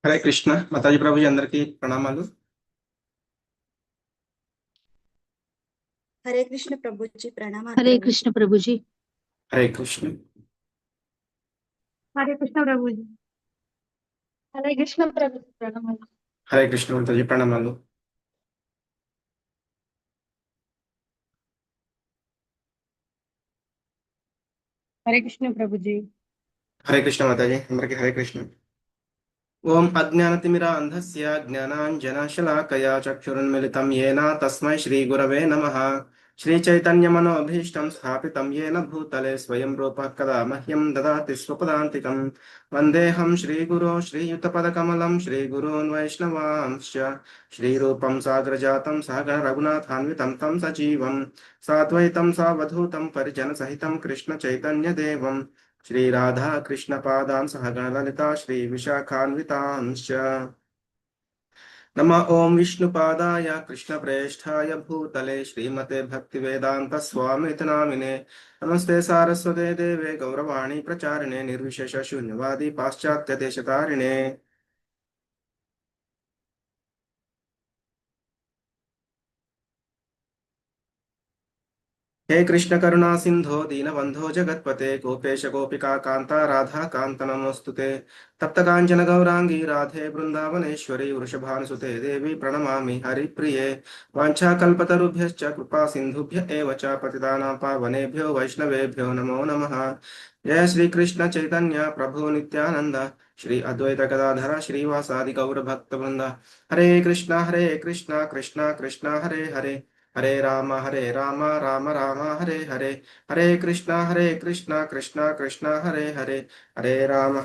హరే కృష్ణ మాతాజీ ప్రభుజీ అందరికీ ప్రణామాలు. హరే కృష్ణ ప్రభుజీ ప్రణామాలు. హరే కృష్ణ ప్రభుజీ. హరే కృష్ణ. హరే కృష్ణ ప్రభుజీ. హరే కృష్ణ ప్రభుజీ ప్రణామాలు. హరే కృష్ణ మాతాజీ ప్రణామాలు. హరే కృష్ణ ప్రభుజీ. హరే కృష్ణ మాతాజీ అందరికీ హరే కృష్ణ. ఓం అజ్ఞానతిమిరాంధస్య జ్ఞానాంజనశలాకయా చక్షురున్మిళితం యేన తస్మై శ్రీ గురవే నమః. శ్రీ చైతన్యమనోభీష్టం స్థాపితం యేన భూతలే స్వయం రూపః కదా మహ్యం దదాతి స్వపదాంతికం. వందేహం శ్రీగురో శ్రీయుతపదకమలం శ్రీగురోన్ వైష్ణవాంశ్చ శ్రీరూపం సాగ్రజాతం సాగర రఘునాథాన్వితం తం సజీవం సాద్వైతం సావధూతం పరిజన సహితం కృష్ణ చైతన్య దేవం శ్రీ రాధా కృష్ణ పాదాన్ సహగణ లలితా శ్రీ విశాఖాన్వితాంశ్చ. నమ ఓం విష్ణుపాదాయ కృష్ణ ప్రేష్ఠాయ భూతలే శ్రీమతే భక్తి వేదాంత స్వామితి నామినే. నమస్తే సారస్వతే దేవే గౌరవాణి ప్రచారిణే నిర్విశేష శూన్యవాది పాశ్చాత్య దేశతారిణే. हे कृष्ण करुणा सिंधो दीनबंधो जगत्पते गोपेश गोपिका कांता राधा कांत नमोस्तुते. तप्त कांचन गौरांगी राधे वृंदावनेश्वरी वृषभानुसुते देवी प्रणमामि हरिप्रिये. वाञ्छाकल्पतरुभ्यश्च कृपा सिंधुभ्य एव च पतितानां पावनेभ्यो वैष्णवेभ्यो नमो नमः. जय श्री कृष्ण चैतन्य प्रभु नित्यानंद श्री अद्वैत गदाधर श्रीवासादि गौर भक्त वृंद. हरे कृष्णा कृष्णा कृष्णा हरे हरे हरे राम राम राम हरे हरे. हरे कृष्णा कृष्णा कृष्णा हरे हरे. हरे राम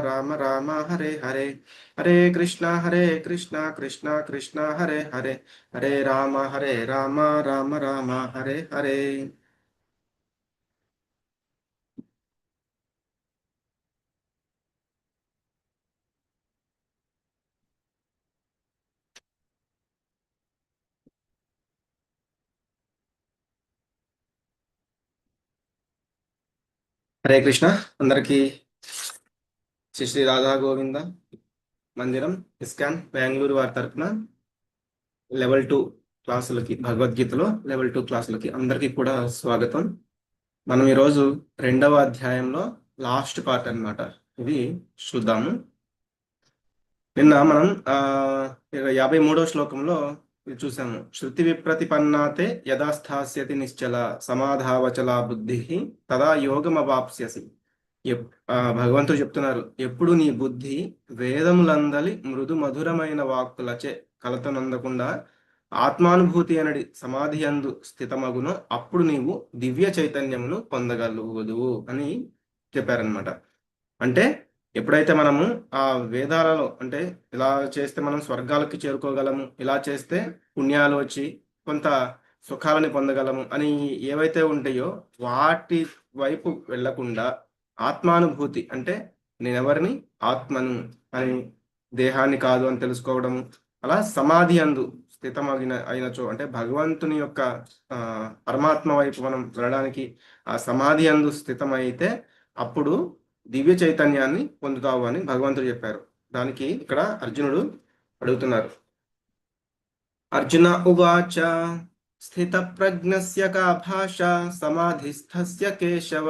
राम राम हरे हरे. हरे कृष्णा कृष्णा कृष्णा हरे हरे. हरे राम राम राम हरे हरे. హరే కృష్ణ అందరికీ శ్రీ శ్రీ రాధా గోవింద మందిరం ఇస్కాన్ బెంగళూరు వారి తరఫున లెవెల్ 2 క్లాసులకి భగవద్గీతలో లెవెల్ 2 క్లాసులకి అందరికీ కూడా స్వాగతం. మనం ఈరోజు 2వ అధ్యాయంలో లాస్ట్ పార్ట్ అన్నమాట. ఇది చూద్దాము. నిన్న మనం 53వ శ్లోకంలో ఇది చూసాము. శృతి విప్రతిపన్నాతే యథాస్థాస్యతి నిశ్చల సమాధావచలా బుద్ధి తదా యోగమవాప్స్యసి. భగవంతుడు చెప్తున్నారు, ఎప్పుడు నీ బుద్ధి వేదములందలి మృదు మధురమైన వాక్కులచే కలతనందకుండా ఆత్మానుభూతి అనడి సమాధి అందు స్థితమగును అప్పుడు నీవు దివ్య చైతన్యమును పొందగలుగుదువు అని చెప్పారనమాట. అంటే ఎప్పుడైతే మనము ఆ వేదాలలో అంటే ఇలా చేస్తే మనం స్వర్గాలకి చేరుకోగలము, ఇలా చేస్తే పుణ్యాలు వచ్చి కొంత సుఖాలని పొందగలము అని ఏవైతే ఉంటాయో వాటి వైపు వెళ్లకుండా ఆత్మానుభూతి అంటే నేనెవరిని ఆత్మను అని దేహాన్ని కాదు అని తెలుసుకోవడము, అలా సమాధి అందు అయినచో అంటే భగవంతుని యొక్క పరమాత్మ వైపు మనం వెళ్ళడానికి ఆ సమాధి అందు స్థితమైతే అప్పుడు దివ్య చైతన్యాన్ని పొందుతావు అని భగవంతుడు చెప్పారు. దానికి ఇక్కడ అర్జునుడు అడుగుతున్నారు. అర్జున ఉవాచ స్థిత ప్రజ్ఞస్య కా భాష సమాధిస్థస్య కేశవ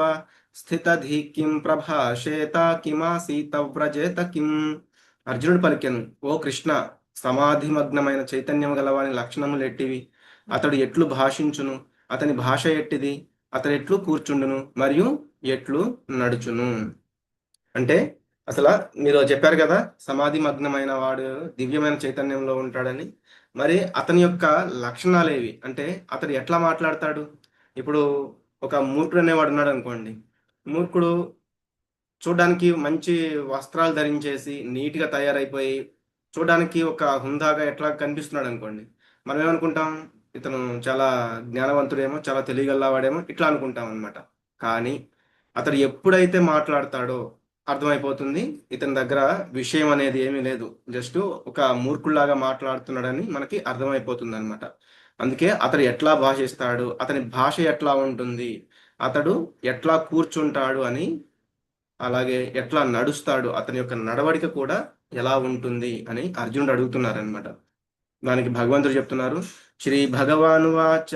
స్థితధి కిం ప్రభాషేత కిమాసీత వ్రజేత కిం. అర్జునుడు పలికెను, ఓ కృష్ణ, సమాధిమగ్నమైన చైతన్యం గలవాని లక్షణములు ఎట్టివి? అతడు ఎట్లు భాషించును? అతని భాష ఎట్టిది? అతడు ఎట్లు కూర్చుండును మరియు ఎట్లు నడుచును? అంటే అసలు మీరు చెప్పారు కదా సమాధి మగ్నమైన వాడు దివ్యమైన చైతన్యంలో ఉంటాడని. మరి అతని యొక్క లక్షణాలు ఏవి అంటే అతడు ఎట్లా మాట్లాడతాడు? ఇప్పుడు ఒక మూర్ఖుడు అనేవాడు ఉన్నాడు అనుకోండి. మూర్ఖుడు చూడడానికి మంచి వస్త్రాలు ధరించేసి నీట్గా తయారైపోయి చూడడానికి ఒక హుందాగా ఎట్లా కనిపిస్తున్నాడు అనుకోండి. మనం ఏమనుకుంటాం, ఇతను చాలా జ్ఞానవంతుడేమో, చాలా తెలియగలవాడేమో ఇట్లా అనుకుంటాం అనమాట. కానీ అతడు ఎప్పుడైతే మాట్లాడతాడో అర్థమైపోతుంది ఇతని దగ్గర విషయం అనేది ఏమీ లేదు, జస్ట్ ఒక మూర్ఖుల్లాగా మాట్లాడుతున్నాడని మనకి అర్థమైపోతుంది అనమాట. అందుకే అతడు ఎట్లా భాషిస్తాడు, అతని భాష ఎట్లా ఉంటుంది, అతడు ఎట్లా కూర్చుంటాడు అని, అలాగే ఎట్లా నడుస్తాడు, అతని యొక్క నడవడిక కూడా ఎలా ఉంటుంది అని అర్జునుడు అడుగుతున్నారనమాట. దానికి భగవంతుడు చెప్తున్నారు, శ్రీ భగవాను వాచ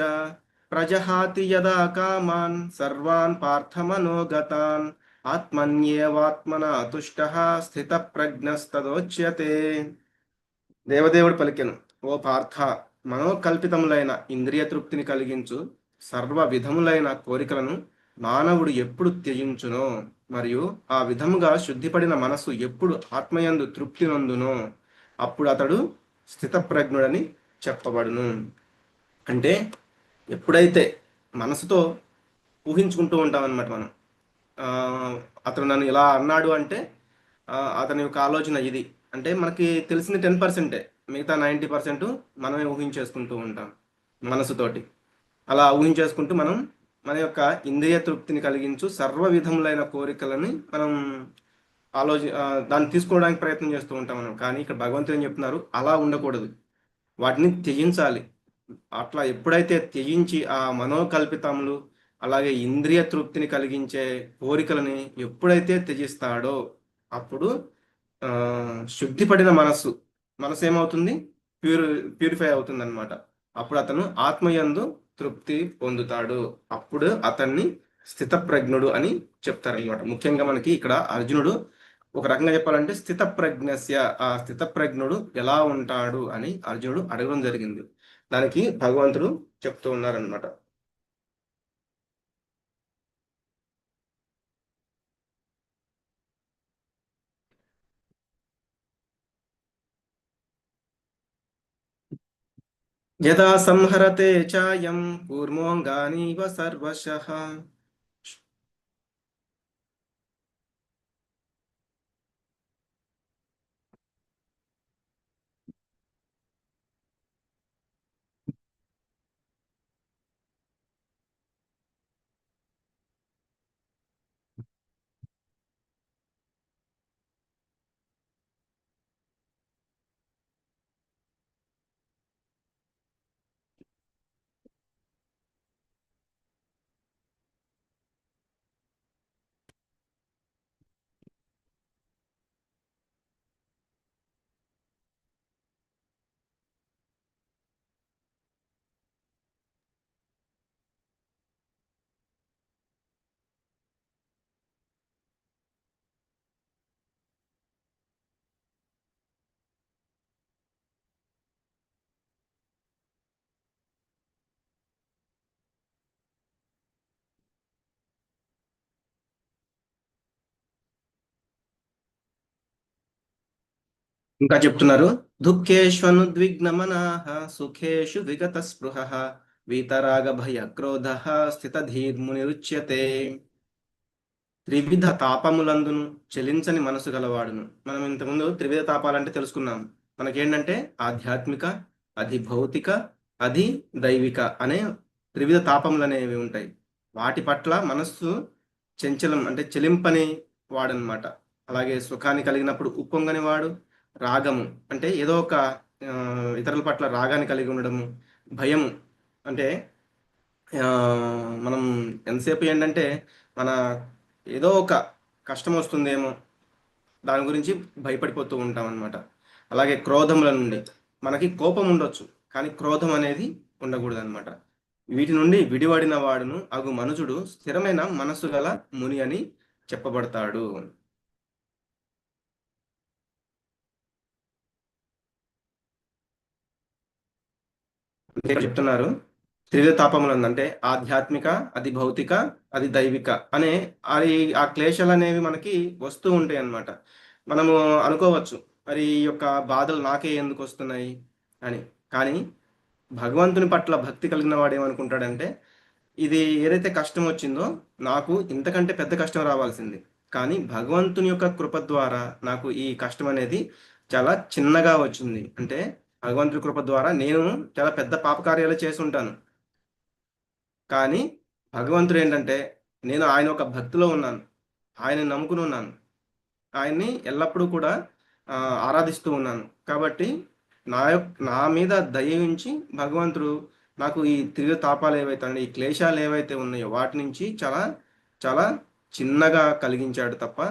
ప్రజహాతి యదా కామాన్ సర్వాన్ పార్థమనోగతాన్ ఆత్మన్యేవాత్మన తుష్టః స్థిత ప్రజ్ఞస్తదోచ్యతే. దేవదేవుడు పలికెను, ఓ పార్థ, మనోకల్పితములైన ఇంద్రియ తృప్తిని కలిగించు సర్వ విధములైన కోరికలను మానవుడు ఎప్పుడు త్యజించునో, మరియు ఆ విధముగా శుద్ధిపడిన మనస్సు ఎప్పుడు ఆత్మయందు తృప్తి నొందునో, అప్పుడు అతడు స్థితప్రజ్ఞుడని చెప్పబడును. అంటే ఎప్పుడైతే మనసుతో ఊహించుకుంటూ ఉంటాం అనమాట మనం, ఆ, అతను నన్ను ఇలా అన్నాడు అంటే అతని యొక్క ఆలోచన ఇది అంటే మనకి తెలిసింది 10%, మిగతా 90% మనమే ఊహించేసుకుంటూ ఉంటాం మనసుతోటి. అలా ఊహించేసుకుంటూ మనం మన యొక్క ఇంద్రియ తృప్తిని కలిగించు సర్వ విధములైన కోరికలని మనం దాన్ని తీసుకోవడానికి ప్రయత్నం చేస్తూ ఉంటాం మనం. కానీ ఇక్కడ భగవంతుడు ఏం చెప్తున్నారు, అలా ఉండకూడదు, వాటిని త్యజించాలి. అట్లా ఎప్పుడైతే త్యజించి ఆ మనోకల్పితములు అలాగే ఇంద్రియ తృప్తిని కలిగించే కోరికలని ఎప్పుడైతే త్యజిస్తాడో అప్పుడు శుద్ధిపడిన మనస్సు ఏమవుతుంది, ప్యూరిఫై అవుతుంది అనమాట. అప్పుడు అతను ఆత్మయందు తృప్తి పొందుతాడు. అప్పుడు అతన్ని స్థితప్రజ్ఞుడు అని చెప్తారనమాట. ముఖ్యంగా మనకి ఇక్కడ అర్జునుడు ఒక రకంగా చెప్పాలంటే స్థితప్రజ్ఞస్య, ఆ స్థితప్రజ్ఞుడు ఎలా ఉంటాడు అని అర్జునుడు అడగడం జరిగింది. దానికి భగవంతుడు చెప్తూ ఉన్నారనమాట. యదా సంహరతే చాయం కూర్మోంగానీవ సర్వశః. ఇంకా చెప్తున్నారు, దుఃఖేష్వనుద్విగ్నమనాః సుఖేషు విగత స్పృహః వీతరాగ భయ క్రోధ స్థితధీర్మునిరుచ్యతే. త్రివిధ తాపములందును చెలించని మనసు గలవాడును. మనం ఇంతకుముందు త్రివిధ తాపాలంటే తెలుసుకున్నాం. మనకేంటంటే ఆధ్యాత్మిక, అధి భౌతిక, అధి దైవిక అనే త్రివిధ తాపములు అనేవి ఉంటాయి. వాటి పట్ల మనస్సు చంచలం అంటే చెలింపని వాడనమాట. అలాగే సుఖాన్ని కలిగినప్పుడు ఉప్పొంగని వాడు, రాగము అంటే ఏదో ఒక ఇతరుల పట్ల రాగాన్ని కలిగి ఉండడము, భయము అంటే మనం ఎంతసేపు ఏంటంటే మన ఏదో ఒక కష్టం వస్తుందేమో దాని గురించి భయపడిపోతూ ఉంటాం అనమాట. అలాగే క్రోధముల నుండి మనకి కోపం ఉండొచ్చు, కానీ క్రోధం అనేది ఉండకూడదు అనమాట. వీటి నుండి విడివడిన వాడును అగు మనుజుడు స్థిరమైన మనస్సు గల ముని అని చెప్పబడతాడు. చెప్తున్నారు త్రివిధ తాపములు అంటే ఆధ్యాత్మిక, అది భౌతిక, అది దైవిక అనే అది ఆ క్లేశాలు అనేవి మనకి వస్తూ ఉంటాయి అన్నమాట. మనము అనుకోవచ్చు, మరి ఈ యొక్క బాధలు నాకే ఎందుకు వస్తున్నాయి అని. కానీ భగవంతుని పట్ల భక్తి కలిగిన వాడు ఏమనుకుంటాడంటే, ఇది ఏదైతే కష్టం వచ్చిందో నాకు ఇంతకంటే పెద్ద కష్టం రావాల్సింది, కానీ భగవంతుని యొక్క కృప ద్వారా నాకు ఈ కష్టం అనేది చాలా చిన్నగా వచ్చింది. అంటే భగవంతుడి కృప ద్వారా నేను చాలా పెద్ద పాపకార్యాలు చేసి ఉంటాను, కానీ భగవంతుడు ఏంటంటే నేను ఆయన ఒక భక్తిలో ఉన్నాను, ఆయన నమ్ముకుని ఉన్నాను, ఆయన్ని ఎల్లప్పుడూ కూడా ఆరాధిస్తూ ఉన్నాను. కాబట్టి నా మీద దయ ఉంచి భగవంతుడు నాకు ఈ త్రివిధ తాపాలు ఏవైతే ఈ క్లేశాలు ఏవైతే ఉన్నాయో వాటి నుంచి చాలా చాలా చిన్నగా కలిగించాడు తప్ప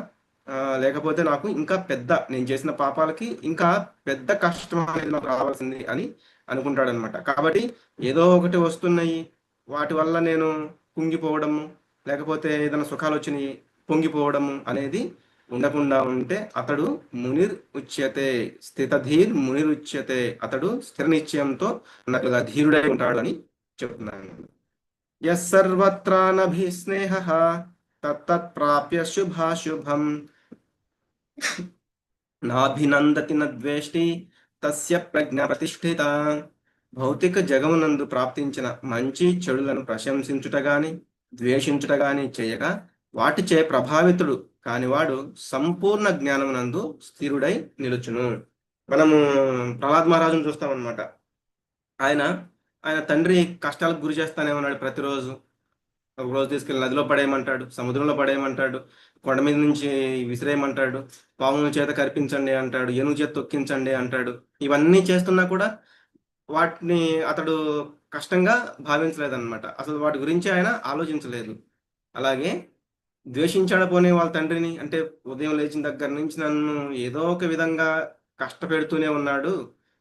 లేకపోతే నాకు ఇంకా పెద్ద నేను చేసిన పాపాలకి ఇంకా పెద్ద కష్టం అనేది నాకు రావాల్సింది అని అనుకుంటాడనమాట. కాబట్టి ఏదో ఒకటి వస్తున్నాయి, వాటి వల్ల నేను కుంగిపోవడము, లేకపోతే ఏదైనా సుఖాలు వచ్చినాయి పొంగిపోవడము అనేది ఉండకుండా ఉంటే అతడు మునిర్ ఉచ్యతే, స్థితధీర్ మునిర్ ఉచ్యతే, అతడు స్థిర నిశ్చయంతో ఉన్నట్లుగా ధీరుడై ఉంటాడని చెప్తున్నాను. యస్ సర్వత్ర నభిస్నేహః తత్తత్ ప్రాప్య శుభాశుభం నాభినందతి నద్వేష్టి తస్య ప్రజ్ఞ ప్రతిష్ఠిత. భౌతిక జగమునందు ప్రాప్తించిన మంచి చెడులను ప్రశంసించుట గాని ద్వేషించుట గాని చేయగా వాటిచే ప్రభావితుడు కానివాడు సంపూర్ణ జ్ఞానమునందు స్థిరుడై నిలుచును. మనము ప్రహ్లాద్ మహారాజును చూస్తామన్నమాట. ఆయన ఆయన తండ్రి కష్టాలకు గురి చేస్తానే ఉన్నాడు ప్రతిరోజు. ఒక రోజు తీసుకెళ్ళి నదిలో పడేయమంటాడు, సముద్రంలో పడేయమంటాడు, కొండ మీద నుంచి విసిరేయమంటాడు, పాముల చేత కరిపించండి అంటాడు, ఏనుగు చేత తొక్కించండి అంటాడు. ఇవన్నీ చేస్తున్నా కూడా వాటిని అతడు కష్టంగా భావించలేదన్నమాట. అసలు వాటి గురించి ఆయన ఆలోచించలేదు. అలాగే ద్వేషించాడు పోనీ వాళ్ళ తండ్రిని, అంటే ఉదయం లేచిన దగ్గర నుంచి నన్ను ఏదో ఒక విధంగా కష్టపెడుతూనే ఉన్నాడు,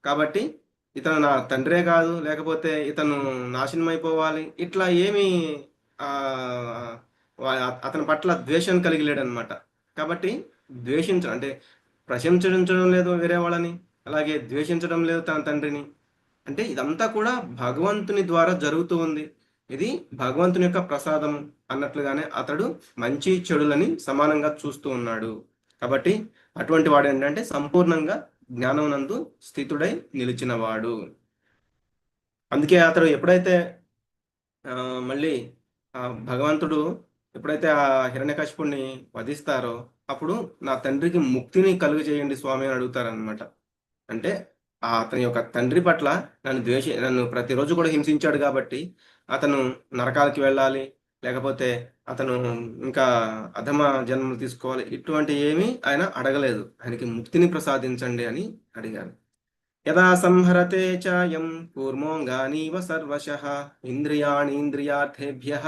కాబట్టి ఇతను నా తండ్రే కాదు, లేకపోతే ఇతను నాశనం అయిపోవాలి, ఇట్లా ఏమీ అతని పట్ల ద్వేషం కలిగి లేడనమాట. కాబట్టి ద్వేషించడం అంటే ప్రశంసించడం లేదు వేరే వాళ్ళని, అలాగే ద్వేషించడం లేదు తన తండ్రిని. అంటే ఇదంతా కూడా భగవంతుని ద్వారా జరుగుతూ ఉంది, ఇది భగవంతుని యొక్క ప్రసాదం అన్నట్లుగానే అతడు మంచి చెడులని సమానంగా చూస్తూ ఉన్నాడు. కాబట్టి అటువంటి వాడు ఏంటంటే సంపూర్ణంగా జ్ఞానమునందు స్థితుడై నిలిచినవాడు. అందుకే అతడు ఎప్పుడైతే మళ్ళీ భగవంతుడు ఎప్పుడైతే ఆ హిరణ్యకశిపుణ్ణి వధిస్తారో అప్పుడు నా తండ్రికి ముక్తిని కలుగు చేయండి స్వామి అని అడుగుతారనమాట. అంటే అతని యొక్క తండ్రి పట్ల నన్ను ప్రతిరోజు కూడా హింసించాడు కాబట్టి అతను నరకాలకి వెళ్ళాలి, లేకపోతే అతను ఇంకా అధమ జన్మలు తీసుకోవాలి, ఇటువంటి ఏమీ ఆయన అడగలేదు. ఆయనకి ముక్తిని ప్రసాదించండి అని అడిగారు. యదా సంహరతే చాయం కూర్మోంగానీవ సర్వశః ఇంద్రియాణీంద్రియార్థేభ్యః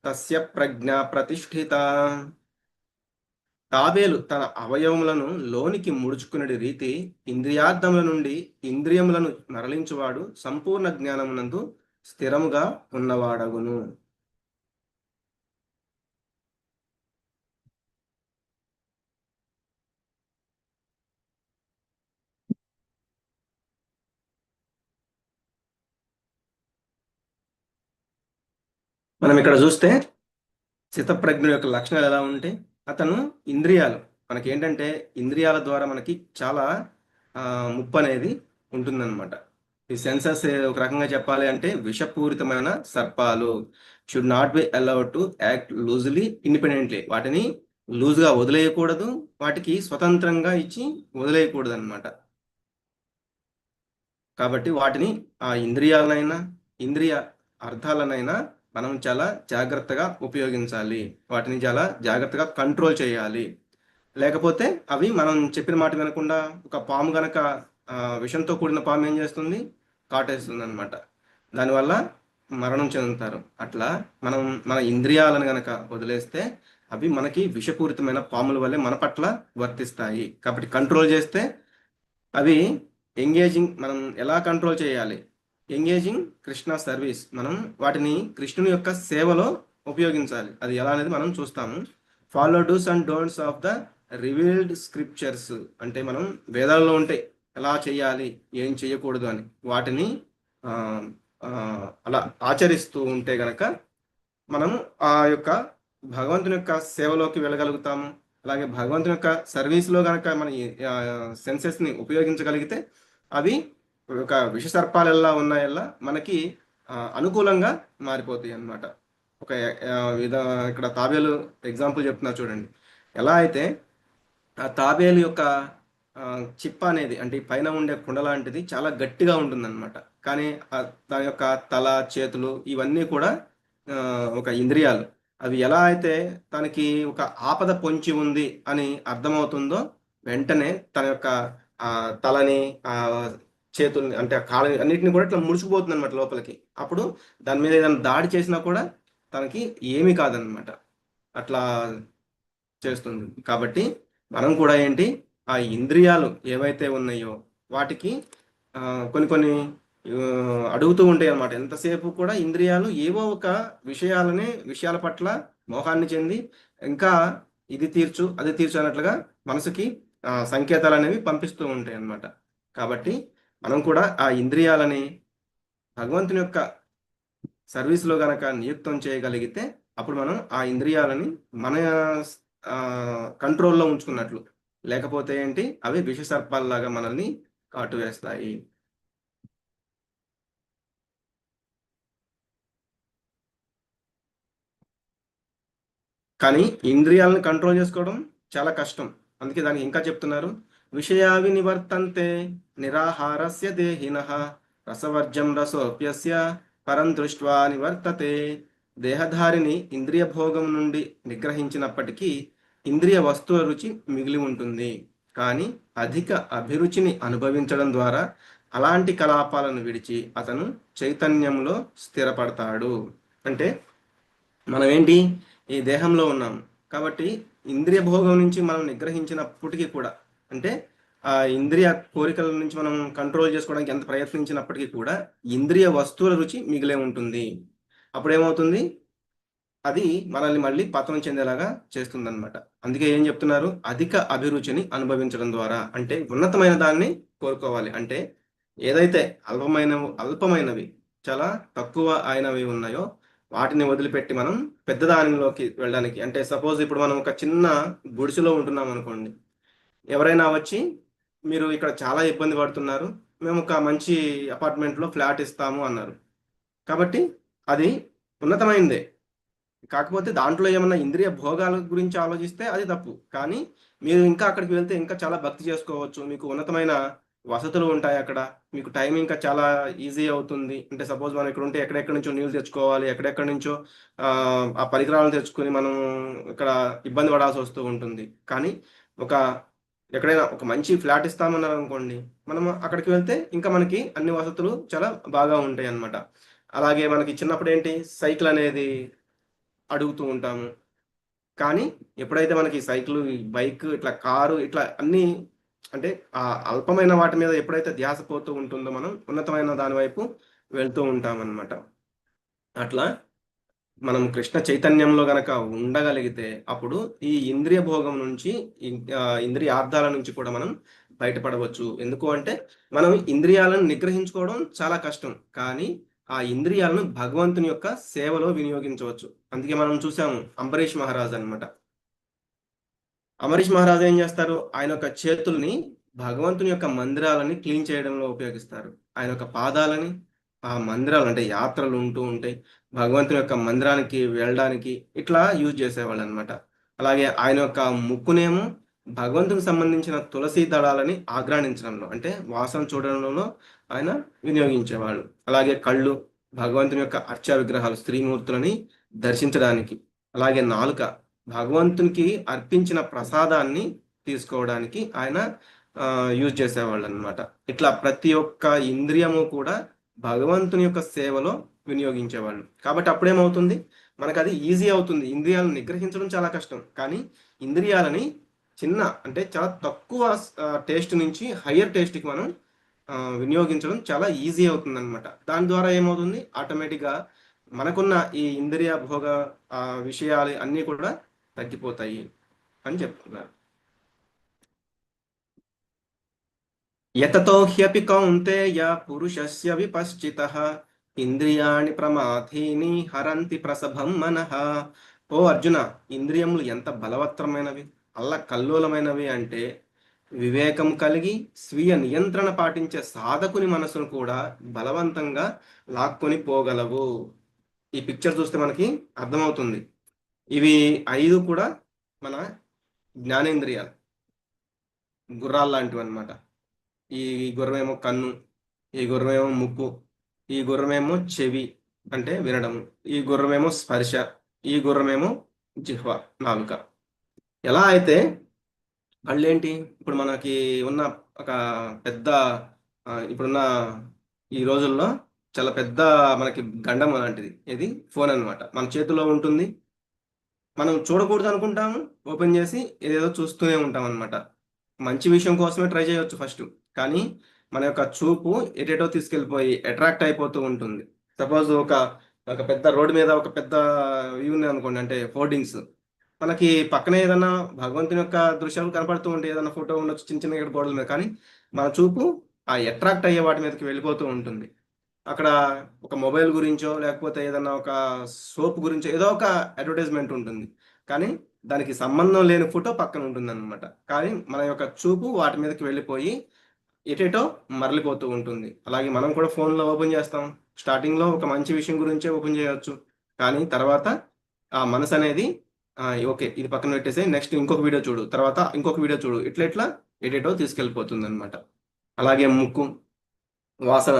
తస్య ప్రజ్ఞ ప్రతిష్ఠిత. తాబేలు తన అవయవములను లోనికి ముడుచుకునే రీతి ఇంద్రియార్థముల నుండి ఇంద్రియములను మరలించువాడు సంపూర్ణ జ్ఞానమునందు స్థిరముగా ఉన్నవాడగును. మనం ఇక్కడ చూస్తే స్థితప్రజ్ఞుడి యొక్క లక్షణాలు ఎలా ఉంటే, అతను ఇంద్రియాలు మనకి ఏంటంటే ఇంద్రియాల ద్వారా మనకి చాలా ముప్పు అనేది ఉంటుందన్నమాట. ఈ సెన్సెస్ ఒక రకంగా చెప్పాలి అంటే విషపూరితమైన సర్పాలు. Should not be allowed to act loosely independently. వాటిని లూజ్గా వదిలేయకూడదు, వాటికి స్వతంత్రంగా ఇచ్చి వదిలేయకూడదు అనమాట. కాబట్టి వాటిని ఆ ఇంద్రియాలనైనా ఇంద్రియ అర్థాలనైనా మనం చాలా జాగ్రత్తగా ఉపయోగించాలి, వాటిని చాలా జాగ్రత్తగా కంట్రోల్ చేయాలి. లేకపోతే అవి మనం చెప్పిన మాట వినకుండా ఒక పాము గనక విషంతో కూడిన పాము ఏం చేస్తుంది, కాటేస్తుంది అనమాట, దానివల్ల మరణం చెందుతారు. అట్లా మనం మన ఇంద్రియాలను గనక వదిలేస్తే అవి మనకి విషపూరితమైన పాముల వల్లే మన పట్ల వర్తిస్తాయి. కాబట్టి కంట్రోల్ చేస్తే అవి ఎంగేజింగ్. మనం ఎలా కంట్రోల్ చేయాలి, ఎంగేజింగ్ కృష్ణ సర్వీస్. మనం వాటిని కృష్ణుని యొక్క సేవలో ఉపయోగించాలి. అది ఎలా అనేది మనం చూస్తాము. Follow dos and don'ts of the revealed scriptures అంటే మనం వేదాల్లో ఉంటాయి ఎలా చేయాలి ఏం చేయకూడదు అని, వాటిని అలా ఆచరిస్తూ ఉంటే గనక మనం ఆ యొక్క భగవంతుని యొక్క సేవలోకి వెళ్ళగలుగుతాము. అలాగే భగవంతుని యొక్క సర్వీస్లో కనుక మన సెన్సెస్ని ఉపయోగించగలిగితే అవి ఒక విషసర్పాలు ఎలా ఉన్నాయల్లా మనకి అనుకూలంగా మారిపోతాయి అన్నమాట. ఒక ఇక్కడ తాబేలు ఎగ్జాంపుల్ చెప్తున్నా చూడండి. ఎలా అయితే ఆ తాబేలు యొక్క చిప్ప అనేది అంటే పైన ఉండే కుండ లాంటిది చాలా గట్టిగా ఉంటుందన్నమాట. కానీ దాని యొక్క తల చేతులు ఇవన్నీ కూడా ఒక ఇంద్రియాలు. అవి ఎలా అయితే తనకి ఒక ఆపద పొంచి ఉంది అని అర్థమవుతుందో వెంటనే తన యొక్క తలని చేతుల్ని అంటే కాళ్ళని అన్నిటిని కూడా ఇట్లా ముడుచుకుపోతుంది అనమాట లోపలికి. అప్పుడు దాని మీద ఏదైనా దాడి చేసినా కూడా తనకి ఏమీ కాదనమాట, అట్లా చేస్తుంది. కాబట్టి మనం కూడా ఏంటి ఆ ఇంద్రియాలు ఏవైతే ఉన్నాయో వాటికి కొన్ని కొన్ని అడుగుతూ ఉంటాయి అన్నమాట. ఎంతసేపు కూడా ఇంద్రియాలు ఏవో ఒక విషయాల పట్ల మోహాన్ని చెంది ఇంకా ఇది తీర్చు అది తీర్చు అన్నట్లుగా మనసుకి సంకేతాలు అనేవి పంపిస్తూ ఉంటాయి అన్నమాట. కాబట్టి మనం కూడా ఆ ఇంద్రియాలని భగవంతుని యొక్క సర్వీస్లో గనక నియుక్తం చేయగలిగితే అప్పుడు మనం ఆ ఇంద్రియాలని మన కంట్రోల్లో ఉంచుకున్నట్లు. లేకపోతే ఏంటి అవి విష సర్పాల్లాగా మనల్ని కాటు వేస్తాయి. కానీ ఇంద్రియాలను కంట్రోల్ చేసుకోవడం చాలా కష్టం. అందుకే దానికి ఇంకా చెప్తున్నారు, విషయావి నివర్తంతే నిరాహారస్య దేహినః రసవర్జం రసోప్యస్య పరం దృష్ట్వా నివర్తతే. దేహధారిని ఇంద్రియ భోగం నుండి నిగ్రహించినప్పటికీ ఇంద్రియ వస్తువుల రుచి మిగిలి ఉంటుంది. కానీ అధిక అభిరుచిని అనుభవించడం ద్వారా అలాంటి కలాపాలను విడిచి అతను చైతన్యంలో స్థిరపడతాడు. అంటే మనం ఏంటి ఈ దేహంలో ఉన్నాం కాబట్టి ఇంద్రియ భోగం నుంచి మనం నిగ్రహించినప్పటికీ కూడా, అంటే ఆ ఇంద్రియ కోరికల నుంచి మనం కంట్రోల్ చేసుకోవడానికి ఎంత ప్రయత్నించినప్పటికీ కూడా ఇంద్రియ వస్తువుల రుచి మిగిలే ఉంటుంది. అప్పుడేమవుతుంది, అది మనల్ని మళ్ళీ పతనం చెందేలాగా చేస్తుందన్నమాట. అందుకే ఏం చెప్తున్నారు, అధిక అభిరుచిని అనుభవించడం ద్వారా, అంటే ఉన్నతమైన దాన్ని కోరుకోవాలి. అంటే ఏదైతే అల్పమైనవి చాలా తక్కువ అయినవి ఉన్నాయో వాటిని వదిలిపెట్టి మనం పెద్ద దానిలోకి వెళ్ళడానికి, అంటే సపోజ్ ఇప్పుడు మనం ఒక చిన్న గుడిసెలో ఉంటున్నాం అనుకోండి, ఎవరైనా వచ్చి మీరు ఇక్కడ చాలా ఇబ్బంది పడుతున్నారు, మేము ఒక మంచి అపార్ట్మెంట్లో ఫ్లాట్ ఇస్తాము అన్నారు. కాబట్టి అది ఉన్నతమైందే, కాకపోతే దాంట్లో ఏమన్నా ఇంద్రియ భోగాల గురించి ఆలోచిస్తే అది తప్పు. కానీ మీరు ఇంకా అక్కడికి వెళ్తే ఇంకా చాలా భక్తి చేసుకోవచ్చు, మీకు ఉన్నతమైన వసతులు ఉంటాయి అక్కడ, మీకు టైం ఇంకా చాలా ఈజీ అవుతుంది. అంటే సపోజ్ మనం ఇక్కడ ఉంటే ఎక్కడెక్కడి నుంచో నీళ్ళు తెచ్చుకోవాలి, ఎక్కడెక్కడి నుంచో ఆ పరికరాలను తెచ్చుకొని మనం ఇక్కడ ఇబ్బంది పడాల్సి వస్తూ ఉంటుంది. కానీ ఎక్కడైనా ఒక మంచి ఫ్లాట్ ఇస్తామన్నారు అనుకోండి, మనం అక్కడికి వెళ్తే ఇంకా మనకి అన్ని వసతులు చాలా బాగా ఉంటాయి అన్నమాట. అలాగే మనకి చిన్నప్పుడు ఏంటి సైకిల్ అనేది అడుగుతూ ఉంటాము. కానీ ఎప్పుడైతే మనకి సైకిల్, బైక్, ఇట్లా కారు, ఇట్లా అన్నీ, అంటే ఆ అల్పమైన వాటి మీద ఎప్పుడైతే ధ్యాస పోతూ ఉంటుందో మనం ఉన్నతమైన దాని వైపు వెళ్తూ ఉంటామన్నమాట. అట్లా మనం కృష్ణ చైతన్యంలో గనక ఉండగలిగితే అప్పుడు ఈ ఇంద్రియ భోగం నుంచి, ఇంద్రియార్థాల నుంచి కూడా మనం బయటపడవచ్చు. ఎందుకు అంటే మనం ఇంద్రియాలను నిగ్రహించుకోవడం చాలా కష్టం, కానీ ఆ ఇంద్రియాలను భగవంతుని యొక్క సేవలో వినియోగించవచ్చు. అందుకే మనం చూసాము అంబరీష్ మహారాజ్ అన్నమాట. అంబరీష్ మహారాజు ఏం చేస్తారు, ఆయన యొక్క చేతుల్ని భగవంతుని యొక్క మందిరాలని క్లీన్ చేయడంలో ఉపయోగిస్తారు. ఆయన యొక్క పాదాలని ఆ మందిరాలు, అంటే యాత్రలు ఉంటూ ఉంటాయి, భగవంతుని యొక్క మందిరానికి వెళ్ళడానికి ఇట్లా యూజ్ చేసేవాళ్ళు అనమాట. అలాగే ఆయన యొక్క ముక్కునేమో భగవంతునికి సంబంధించిన తులసి దళాలని ఆగ్రాణించడంలో, అంటే వాసన చూడడంలో ఆయన వినియోగించేవాళ్ళు. అలాగే కళ్ళు భగవంతుని యొక్క అర్చా విగ్రహాలు, స్త్రీమూర్తులని దర్శించడానికి. అలాగే నాలుక భగవంతునికి అర్పించిన ప్రసాదాన్ని తీసుకోవడానికి ఆయన యూజ్ చేసేవాళ్ళు అనమాట. ఇట్లా ప్రతి ఒక్క ఇంద్రియము కూడా భగవంతుని యొక్క సేవలో వినియోగించేవాళ్ళు. కాబట్టి అప్పుడేమవుతుంది, మనకు అది ఈజీ అవుతుంది. ఇంద్రియాలను నిగ్రహించడం చాలా కష్టం, కానీ ఇంద్రియాలని చిన్న, అంటే చాలా తక్కువ టేస్ట్ నుంచి హయ్యర్ టేస్ట్కి మనం వినియోగించడం చాలా ఈజీ అవుతుంది అనమాట. దాని ద్వారా ఏమవుతుంది, ఆటోమేటిక్గా మనకున్న ఈ ఇంద్రియ భోగ విషయాలు అన్నీ కూడా తగ్గిపోతాయి అని చెప్తున్నారు. యతతో హ్యపి కౌంతేయ పురుషస్య విపశ్చితః ఇంద్రియాణి ప్రమాథీని హరంతి ప్రసభం మనః. ఓ అర్జున, ఇంద్రియములు ఎంత బలవత్తరమైనవి, కల్లోలమైనవి అంటే వివేకం కలిగి స్వీయ నియంత్రణ పాటించే సాధకుని మనసును కూడా బలవంతంగా లాక్కొని పోగలవు. ఈ పిక్చర్ చూస్తే మనకి అర్థమవుతుంది. ఇవి 5 కూడా మన జ్ఞానేంద్రియాలు, గుర్రాలు లాంటివి అనమాట. ఈ గుర్రమేమో కన్ను, ఈ గుర్రమేమో ముక్కు, ఈ గుర్రమేమో చెవి అంటే వినడము, ఈ గుర్రమేమో స్పర్శ, ఈ గుర్రమేమో జిహ్వ, నాలుక. ఎలా అయితే వాళ్ళేంటి, ఇప్పుడు మనకి ఉన్న ఒక పెద్ద ఇప్పుడున్న ఈ రోజుల్లో చాలా పెద్ద మనకి గండం అలాంటిది, ఇది ఫోన్ అనమాట. మన చేతిలో ఉంటుంది, మనం చూడకూడదు అనుకుంటాము, ఓపెన్ చేసి ఏదేదో చూస్తూనే ఉంటాం అనమాట. మంచి విషయం కోసమే ట్రై చేయవచ్చు ఫస్ట్, కానీ మన యొక్క చూపు ఎటేటో తీసుకెళ్ళిపోయి అట్రాక్ట్ అయిపోతూ ఉంటుంది. సపోజ్ ఒక ఒక పెద్ద రోడ్డు మీద ఒక పెద్ద వ్యూ ఉంది అనుకోండి, అంటే హోర్డింగ్స్. మనకి పక్కనే ఏదైనా భగవంతుని యొక్క దృశ్యాలు కనపడుతూ ఉంటాయి, ఏదైనా ఫోటో ఉండొచ్చు చిన్న చిన్న గోడల మీద, కానీ మన చూపు ఆ అట్రాక్ట్ అయ్యే వాటి మీదకి వెళ్ళిపోతూ ఉంటుంది. అక్కడ ఒక మొబైల్ గురించో లేకపోతే ఏదైనా ఒక సోప్ గురించో ఏదో ఒక అడ్వర్టైజ్మెంట్ ఉంటుంది, కానీ దానికి సంబంధం లేని ఫోటో పక్కన ఉంటుంది అనమాట. కానీ మన యొక్క చూపు వాటి మీదకి వెళ్ళిపోయి ఎటేటో మరలిపోతూ ఉంటుంది. అలాగే మనం కూడా ఫోన్లో ఓపెన్ చేస్తాం, స్టార్టింగ్లో ఒక మంచి విషయం గురించే ఓపెన్ చేయవచ్చు, కానీ తర్వాత ఆ మనసు అనేది ఓకే ఇది పక్కన పెట్టేసి నెక్స్ట్ ఇంకొక వీడియో చూడు, తర్వాత ఇంకొక వీడియో చూడు, ఇట్లా ఇట్లా ఎటేటో తీసుకెళ్ళిపోతుంది అనమాట. అలాగే ముక్కు, వాసన.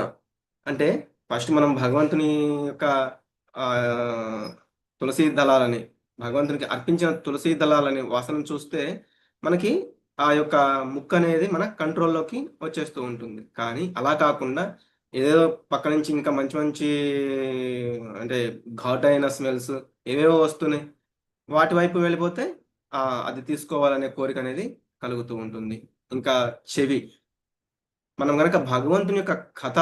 అంటే ఫస్ట్ మనం భగవంతుని యొక్క ఆ, తులసి దళాలని, భగవంతునికి అర్పించిన తులసి దళాలని వాసన చూస్తే మనకి ఆ యొక్క ముక్క అనేది మన కంట్రోల్లోకి వచ్చేస్తూ ఉంటుంది. కానీ అలా కాకుండా ఏదేదో పక్క నుంచి ఇంకా మంచి మంచి అంటే ఘాటైన స్మెల్స్ ఏవేవో వస్తున్నాయి, వాటి వైపు వెళ్ళిపోతే అది తీసుకోవాలనే కోరిక అనేది కలుగుతూ ఉంటుంది. ఇంకా చెవి, మనం గనక భగవంతుని యొక్క కథ,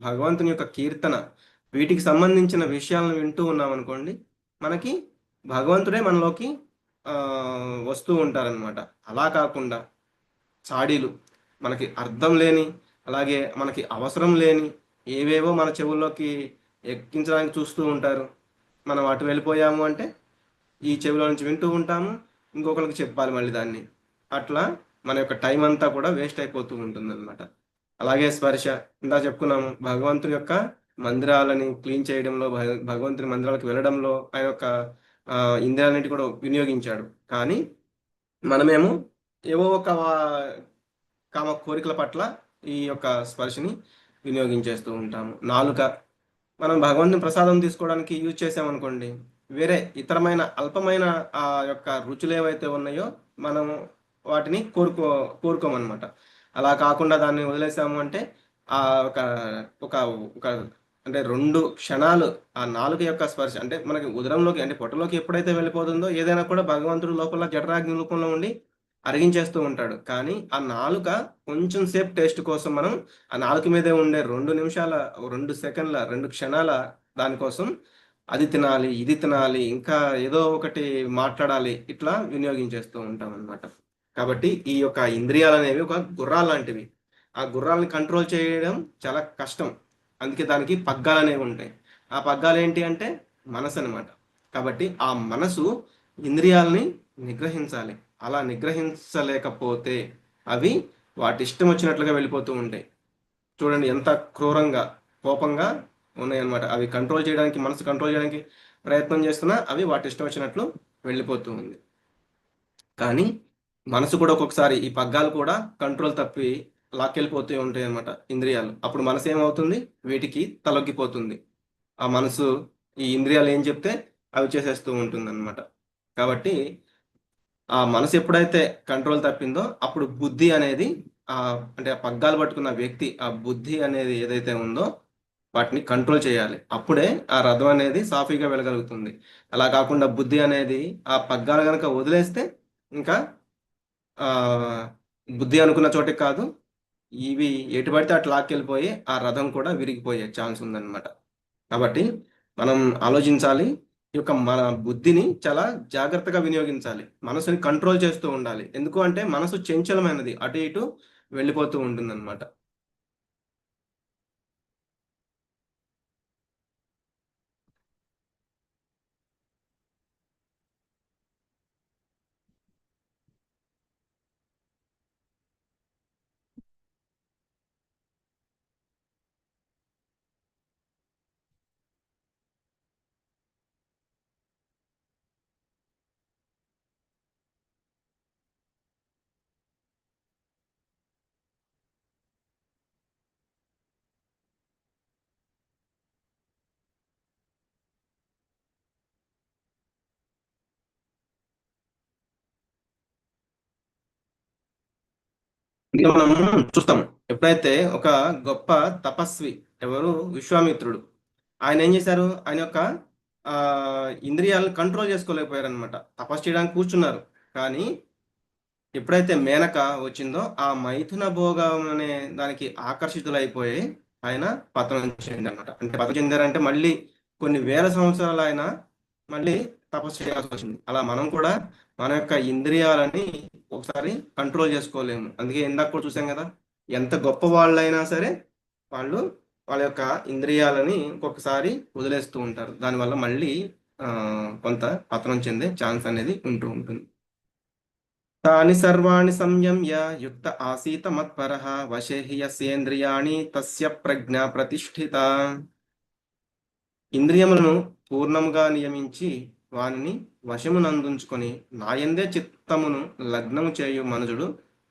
భగవంతుని యొక్క కీర్తన, వీటికి సంబంధించిన విషయాలను వింటూ ఉన్నాం అనుకోండి, మనకి భగవంతుడే మనలోకి ఆ, వస్తూ ఉంటారనమాట. అలా కాకుండా చాడీలు, మనకి అర్థం లేని, అలాగే మనకి అవసరం లేని ఏవేవో మన చెవుల్లోకి ఎక్కించడానికి చూస్తూ ఉంటారు. మనం అటు వెళ్ళిపోయాము అంటే ఈ చెవిలో నుంచి వింటూ ఉంటాము, ఇంకొకరికి చెప్పాలి మళ్ళీ దాన్ని. అట్లా మన యొక్క టైం అంతా కూడా వేస్ట్ అయిపోతూ ఉంటుంది అనమాట. అలాగే స్పర్శ, ఇందా చెప్పుకున్నాము, భగవంతుని యొక్క మందిరాలని క్లీన్ చేయడంలో, భగవంతుని మందిరాలకు వెళ్ళడంలో ఆయన యొక్క ఇంద్రియాలన్నిటి కూడా వినియోగించాడు. కానీ మనమేమో ఏవో ఒక కామ కోరికల పట్ల ఈ యొక్క స్పర్శని వినియోగించేస్తూ ఉంటాము. నాలుక, మనం భగవంతుని ప్రసాదం తీసుకోవడానికి యూజ్ చేసామనుకోండి, వేరే ఇతరమైన అల్పమైన ఆ యొక్క రుచులు ఏవైతే ఉన్నాయో మనం వాటిని కోరుకోమన్నమాట. అలా కాకుండా దాన్ని వదిలేసాము అంటే ఆ ఒక ఒక ఒక అంటే 2 క్షణాలు ఆ నాలుక యొక్క స్పర్శ, అంటే మనకి ఉదరంలోకి అంటే పొట్టలోకి ఎప్పుడైతే వెళ్ళిపోతుందో ఏదైనా కూడా భగవంతుడు లోపల జఠరాగ్ని రూపంలో ఉండి అరిగించేస్తూ ఉంటాడు. కానీ ఆ నాలుక కొంచెం సేపు టేస్ట్ కోసం మనం ఆ నాలుక మీదే ఉండే 2 నిమిషాల, 2 సెకండ్ల, 2 క్షణాల దానికోసం అది తినాలి, ఇది తినాలి, ఇంకా ఏదో ఒకటి మాట్లాడాలి, ఇట్లా వినియోగించేస్తూ ఉంటాం అనమాట. కాబట్టి ఈ యొక్క ఇంద్రియాలు అనేవి ఒక గుర్రాలు లాంటివి. ఆ గుర్రాలని కంట్రోల్ చేయడం చాలా కష్టం. అందుకే దానికి పగ్గాలు అనేవి ఉంటాయి. ఆ పగ్గాలు ఏంటి అంటే మనసు అనమాట. కాబట్టి ఆ మనసు ఇంద్రియాలని నిగ్రహించాలి. అలా నిగ్రహించలేకపోతే అవి వాటి ఇష్టం వచ్చినట్లుగా వెళ్ళిపోతూ ఉంటాయి. చూడండి ఎంత క్రూరంగా, కోపంగా ఉన్నాయన్నమాట. అవి కంట్రోల్ చేయడానికి, మనసు కంట్రోల్ చేయడానికి ప్రయత్నం చేస్తున్నా అవి వాటి ఇష్టం వచ్చినట్లు వెళ్ళిపోతూ ఉంది. కానీ మనసు కూడా ఒక్కొక్కసారి, ఈ పగ్గాలు కూడా కంట్రోల్ తప్పి లాక్కెళ్ళిపోతూ ఉంటాయి అన్నమాట ఇంద్రియాలు. అప్పుడు మనసు ఏమవుతుంది, వీటికి తలొగ్గిపోతుంది. ఆ మనసు, ఈ ఇంద్రియాలు ఏం చెప్తే అవి చేసేస్తూ ఉంటుంది అనమాట. కాబట్టి ఆ మనసు ఎప్పుడైతే కంట్రోల్ తప్పిందో అప్పుడు బుద్ధి అనేది అంటే ఆ పగ్గాలు పట్టుకున్న వ్యక్తి, ఆ బుద్ధి అనేది ఏదైతే ఉందో వాటిని కంట్రోల్ చేయాలి. అప్పుడే ఆ రథం అనేది సాఫీగా వెళ్ళగలుగుతుంది. అలా కాకుండా బుద్ధి అనేది ఆ పగ్గాలు కనుక వదిలేస్తే ఇంకా ఆ బుద్ధి అనుకున్న చోటికి కాదు, ఇవి ఎటు పడితే అటు లాక్కెళ్ళిపోయి ఆ రథం కూడా విరిగిపోయే ఛాన్స్ ఉందన్నమాట. కాబట్టి మనం ఆలోచించాలి, ఈ యొక్క మన బుద్ధిని చాలా జాగ్రత్తగా వినియోగించాలి, మనసుని కంట్రోల్ చేస్తూ ఉండాలి. ఎందుకు అంటే మనసు చంచలమైనది, అటు ఇటు వెళ్ళిపోతూ ఉంటుందన్నమాట. ఇంకా మనం చూస్తాం, ఎప్పుడైతే ఒక గొప్ప తపస్వి, ఎవరు, విశ్వామిత్రుడు, ఆయన ఏం చేశారు, ఆయన యొక్క ఇంద్రియాలను కంట్రోల్ చేసుకోలేకపోయారు అనమాట. తపస్సు చేయడానికి కూర్చున్నారు, కానీ ఎప్పుడైతే మేనక వచ్చిందో ఆ మైథున భోగం అనే దానికి ఆకర్షితులైపోయి ఆయన పతనం చెందారనమాట. అంటే పతనం చెందారంటే మళ్ళీ కొన్ని వేల సంవత్సరాలు ఆయన మళ్ళీ తపస్సు చేయాల్సి వచ్చింది. అలా మనం కూడా మన యొక్క ఇంద్రియాలని ఒకసారి కంట్రోల్ చేసుకోలేము. అందుకే ఇందాక కూడా చూసాం కదా, ఎంత గొప్ప వాళ్ళైనా సరే వాళ్ళు వాళ్ళ యొక్క ఇంద్రియాలని ఒక్కొక్కసారి వదిలేస్తూ ఉంటారు. దానివల్ల మళ్ళీ కొంత పతనం చెందే ఛాన్స్ అనేది ఉంటూ ఉంటుంది. తాని సర్వాణి సంయమ్య యుక్త ఆసీత మత్పరః వశే హి యస్యేంద్రియాణి తస్య ప్రజ్ఞ ప్రతిష్ఠిత. ఇంద్రియములను పూర్ణముగా నియమించి వానిని వశమునందుంచుకొని నాయందే చిత్తమును లగ్నము చేయు మనుజుడు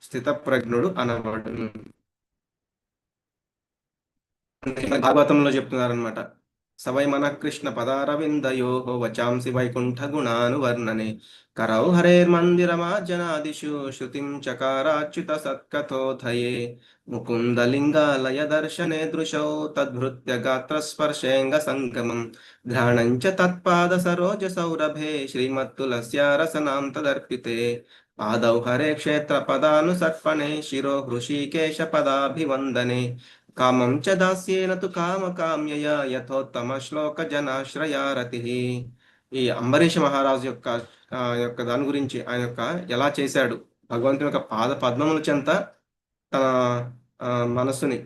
స్థితప్రజ్ఞుడు అనబడును. భాగవతంలో చెప్తున్నారనమాట. సవై మన కృష్ణ పదారవిందయో వచాంసి వైకుంఠ గుణాను వర్ణనే కరౌ హరేర్మందిరమార్జనాదిషు శృతిం చకారాచ్యుత సత్కథోధయే ముకుందలింగాలయ దర్శనే దృశౌ తద్భృత్య గాత్ర స్పర్శేంగ సంగమం ఘ్రాణంచ తత్పాద సరోజ సౌరభే శ్రీమత్తులస్య రసనాం తదర్పితే పాదౌ హరే క్షేత్ర పదాను సర్పణే శిరో హృషీకేశ పదాభివందనే కామం చ దాస్యేన తు కామకామ్యయ యథోత్తమ శ్లోక జనాశ్రయారతి. ఈ అంబరీష మహారాజు యొక్క దాని గురించి ఆయన యొక్క ఎలా చేశాడు, భగవంతుని యొక్క పాద పద్మముల చెంత తన మనస్సుని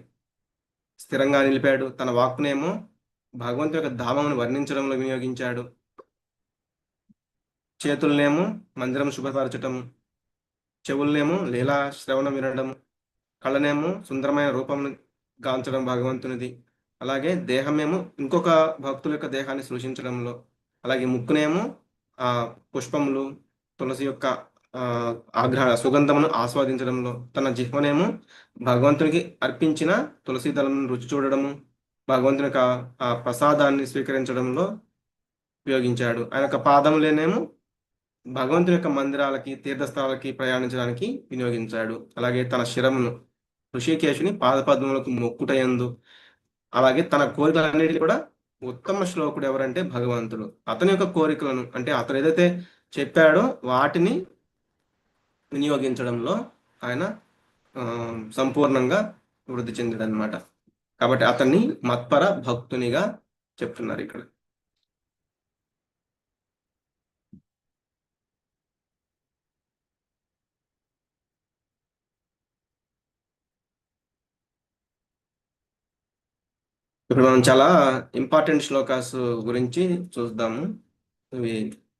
స్థిరంగా నిలిపాడు. తన వాక్కునేమో భగవంతుని యొక్క ధామమును వర్ణించడంలో వినియోగించాడు. చేతులనేమో మందిరం శుభపరచటం, చెవులనేమో లీలా శ్రవణం వినడం, కళ్ళనేమో సుందరమైన రూపం గాంచడం భగవంతునిది. అలాగే దేహమేమో ఇంకొక భక్తుల యొక్క దేహాన్ని సృష్టించడంలో, అలాగే ముక్కునేమో పుష్పములు తులసి యొక్క సుగంధమును ఆస్వాదించడంలో, తన జిహ్వనేమో భగవంతునికి అర్పించిన తులసి దళం రుచి చూడడము, భగవంతుని యొక్క ప్రసాదాన్ని స్వీకరించడంలో ఉపయోగించాడు. ఆయన యొక్క పాదములేనేమో భగవంతుని యొక్క మందిరాలకి తీర్థస్థలాలకి ప్రయాణించడానికి వినియోగించాడు. అలాగే తన శిరమును ఋషికేశుని పాదపద్మములకు మొక్కుటయందు, అలాగే తన కోరికలన్నిటికీ కూడా ఉత్తమ శ్లోకుడు ఎవరంటే భగవంతుడు. అతని యొక్క కోరికలను అంటే అతను ఏదైతే చెప్పాడో వాటిని వినియోగించడంలో ఆయన సంపూర్ణంగా వృద్ధి చెందాడు అనమాట. కాబట్టి అతన్ని మత్పర భక్తునిగా చెప్తున్నారు ఇక్కడ. ఇప్పుడు మనం చాలా ఇంపార్టెంట్ శ్లోకాస్ గురించి చూద్దాము. ఇవి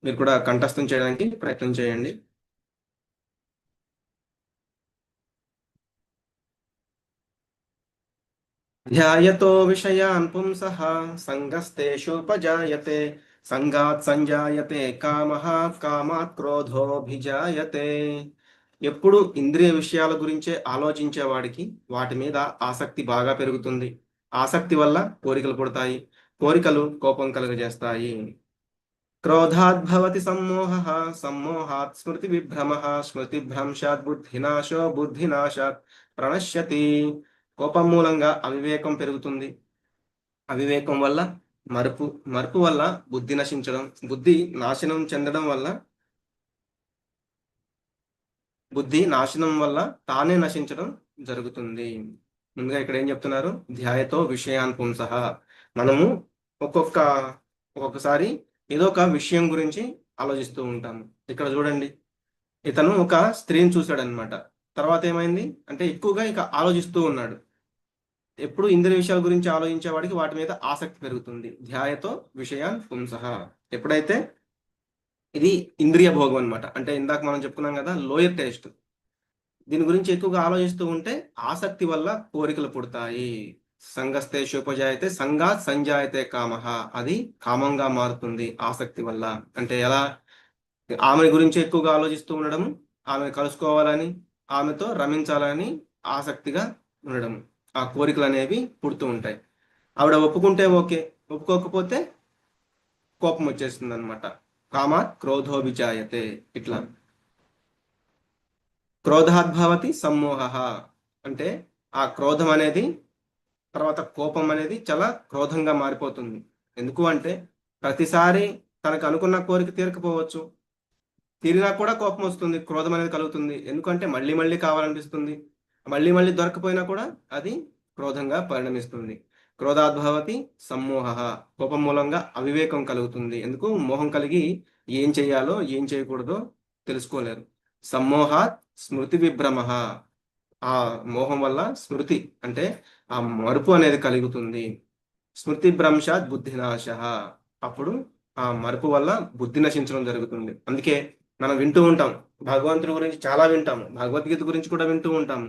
మీరు కూడా కంఠస్థం చేయడానికి ప్రయత్నం చేయండి. ధ్యాయతో విషయాన్ పుంసః సంగస్తేషుపజాయతే సంగాత్ సంజాయతే కామః కామాత్ క్రోధోభిజాయతే. ఎప్పుడు ఇంద్రియ విషయాల గురించే ఆలోచించే వాడికి వాటి మీద ఆసక్తి బాగా పెరుగుతుంది. ఆసక్తి వల్ల కోరికలు పుడతాయి, కోరికలు కోపం కలుగజేస్తాయి. క్రోధాద్భవతి సమ్మోహః సమ్మోహాత్ స్మృతి విభ్రమః స్మృతి భ్రంశాత్ బుద్ధినాశో బుద్ధినాశాత్ ప్రణశ్యతి. కోపం మూలంగా అవివేకం పెరుగుతుంది, అవివేకం వల్ల మరుపు, మరుపు వల్ల బుద్ధి నశించడం, బుద్ధి నాశనం చెందడం వల్ల బుద్ధి నాశనం వల్ల తానే నశించడం జరుగుతుంది. ముందుగా ఇక్కడ ఏం చెప్తున్నారు? ధ్యాయతో విషయాన్ పుంసః. మనము ఒక్కొక్కసారి ఏదో ఒక విషయం గురించి ఆలోచిస్తూ ఉంటాము. ఇక్కడ చూడండి, ఇతను ఒక స్త్రీని చూశాడు అనమాట. తర్వాత ఏమైంది అంటే ఎక్కువగా ఇక ఆలోచిస్తూ ఉన్నాడు. ఎప్పుడు ఇంద్రియ విషయాల గురించి ఆలోచించే వాడికి వాటి మీద ఆసక్తి పెరుగుతుంది. ధ్యాయతో విషయాన్ పుంసః. ఎప్పుడైతే ఇది ఇంద్రియ భోగం అనమాట, అంటే ఇందాక మనం చెప్పుకున్నాం కదా లోయర్ టేస్ట్, దీని గురించి ఎక్కువగా ఆలోచిస్తూ ఉంటే ఆసక్తి వల్ల కోరికలు పుడతాయి. సంగస్తేషుపజాయతే సంగాత్ సంజాయతే కామః. అది కామంగా మారుతుంది ఆసక్తి వల్ల. అంటే ఎలా? ఆమె గురించి ఎక్కువగా ఆలోచిస్తూ ఉండడం, ఆమెను కలుసుకోవాలని, ఆమెతో రమించాలని ఆసక్తిగా ఉండడం, ఆ కోరికలు అనేవి పుడుతూ ఉంటాయి. ఆవిడ ఒప్పుకుంటే ఓకే, ఒప్పుకోకపోతే కోపం వచ్చేస్తుంది అనమాట. కామాత్ క్రోధోభిజాయతే. ఇట్లా క్రోధాద్భవతి సమ్మోహః అంటే ఆ క్రోధం అనేది తర్వాత కోపం అనేది చాలా క్రోధంగా మారిపోతుంది. ఎందుకు అంటే ప్రతిసారి తనకు అనుకున్న కోరిక తీరకపోవచ్చు, తీరినా కూడా కోపం వస్తుంది, క్రోధం అనేది కలుగుతుంది. ఎందుకంటే మళ్ళీ మళ్ళీ కావాలనిపిస్తుంది, మళ్ళీ మళ్ళీ దొరకపోయినా కూడా అది క్రోధంగా పరిణమిస్తుంది. క్రోధాద్భవతి సమ్మోహ, కోపం మూలంగా అవివేకం కలుగుతుంది. ఎందుకు? మోహం కలిగి ఏం చేయాలో ఏం చేయకూడదో తెలుసుకోలేరు. సమ్మోహాత్ స్మృతి విభ్రమ, ఆ మోహం వల్ల స్మృతి అంటే ఆ మరుపు అనేది కలుగుతుంది. స్మృతి భ్రంశాత్ బుద్ధినాశ, అప్పుడు ఆ మరుపు వల్ల బుద్ధి నశించడం జరుగుతుంది. అందుకే మనం వింటూ ఉంటాం, భగవంతుడి గురించి చాలా వింటాము, భగవద్గీత గురించి కూడా వింటూ ఉంటాము,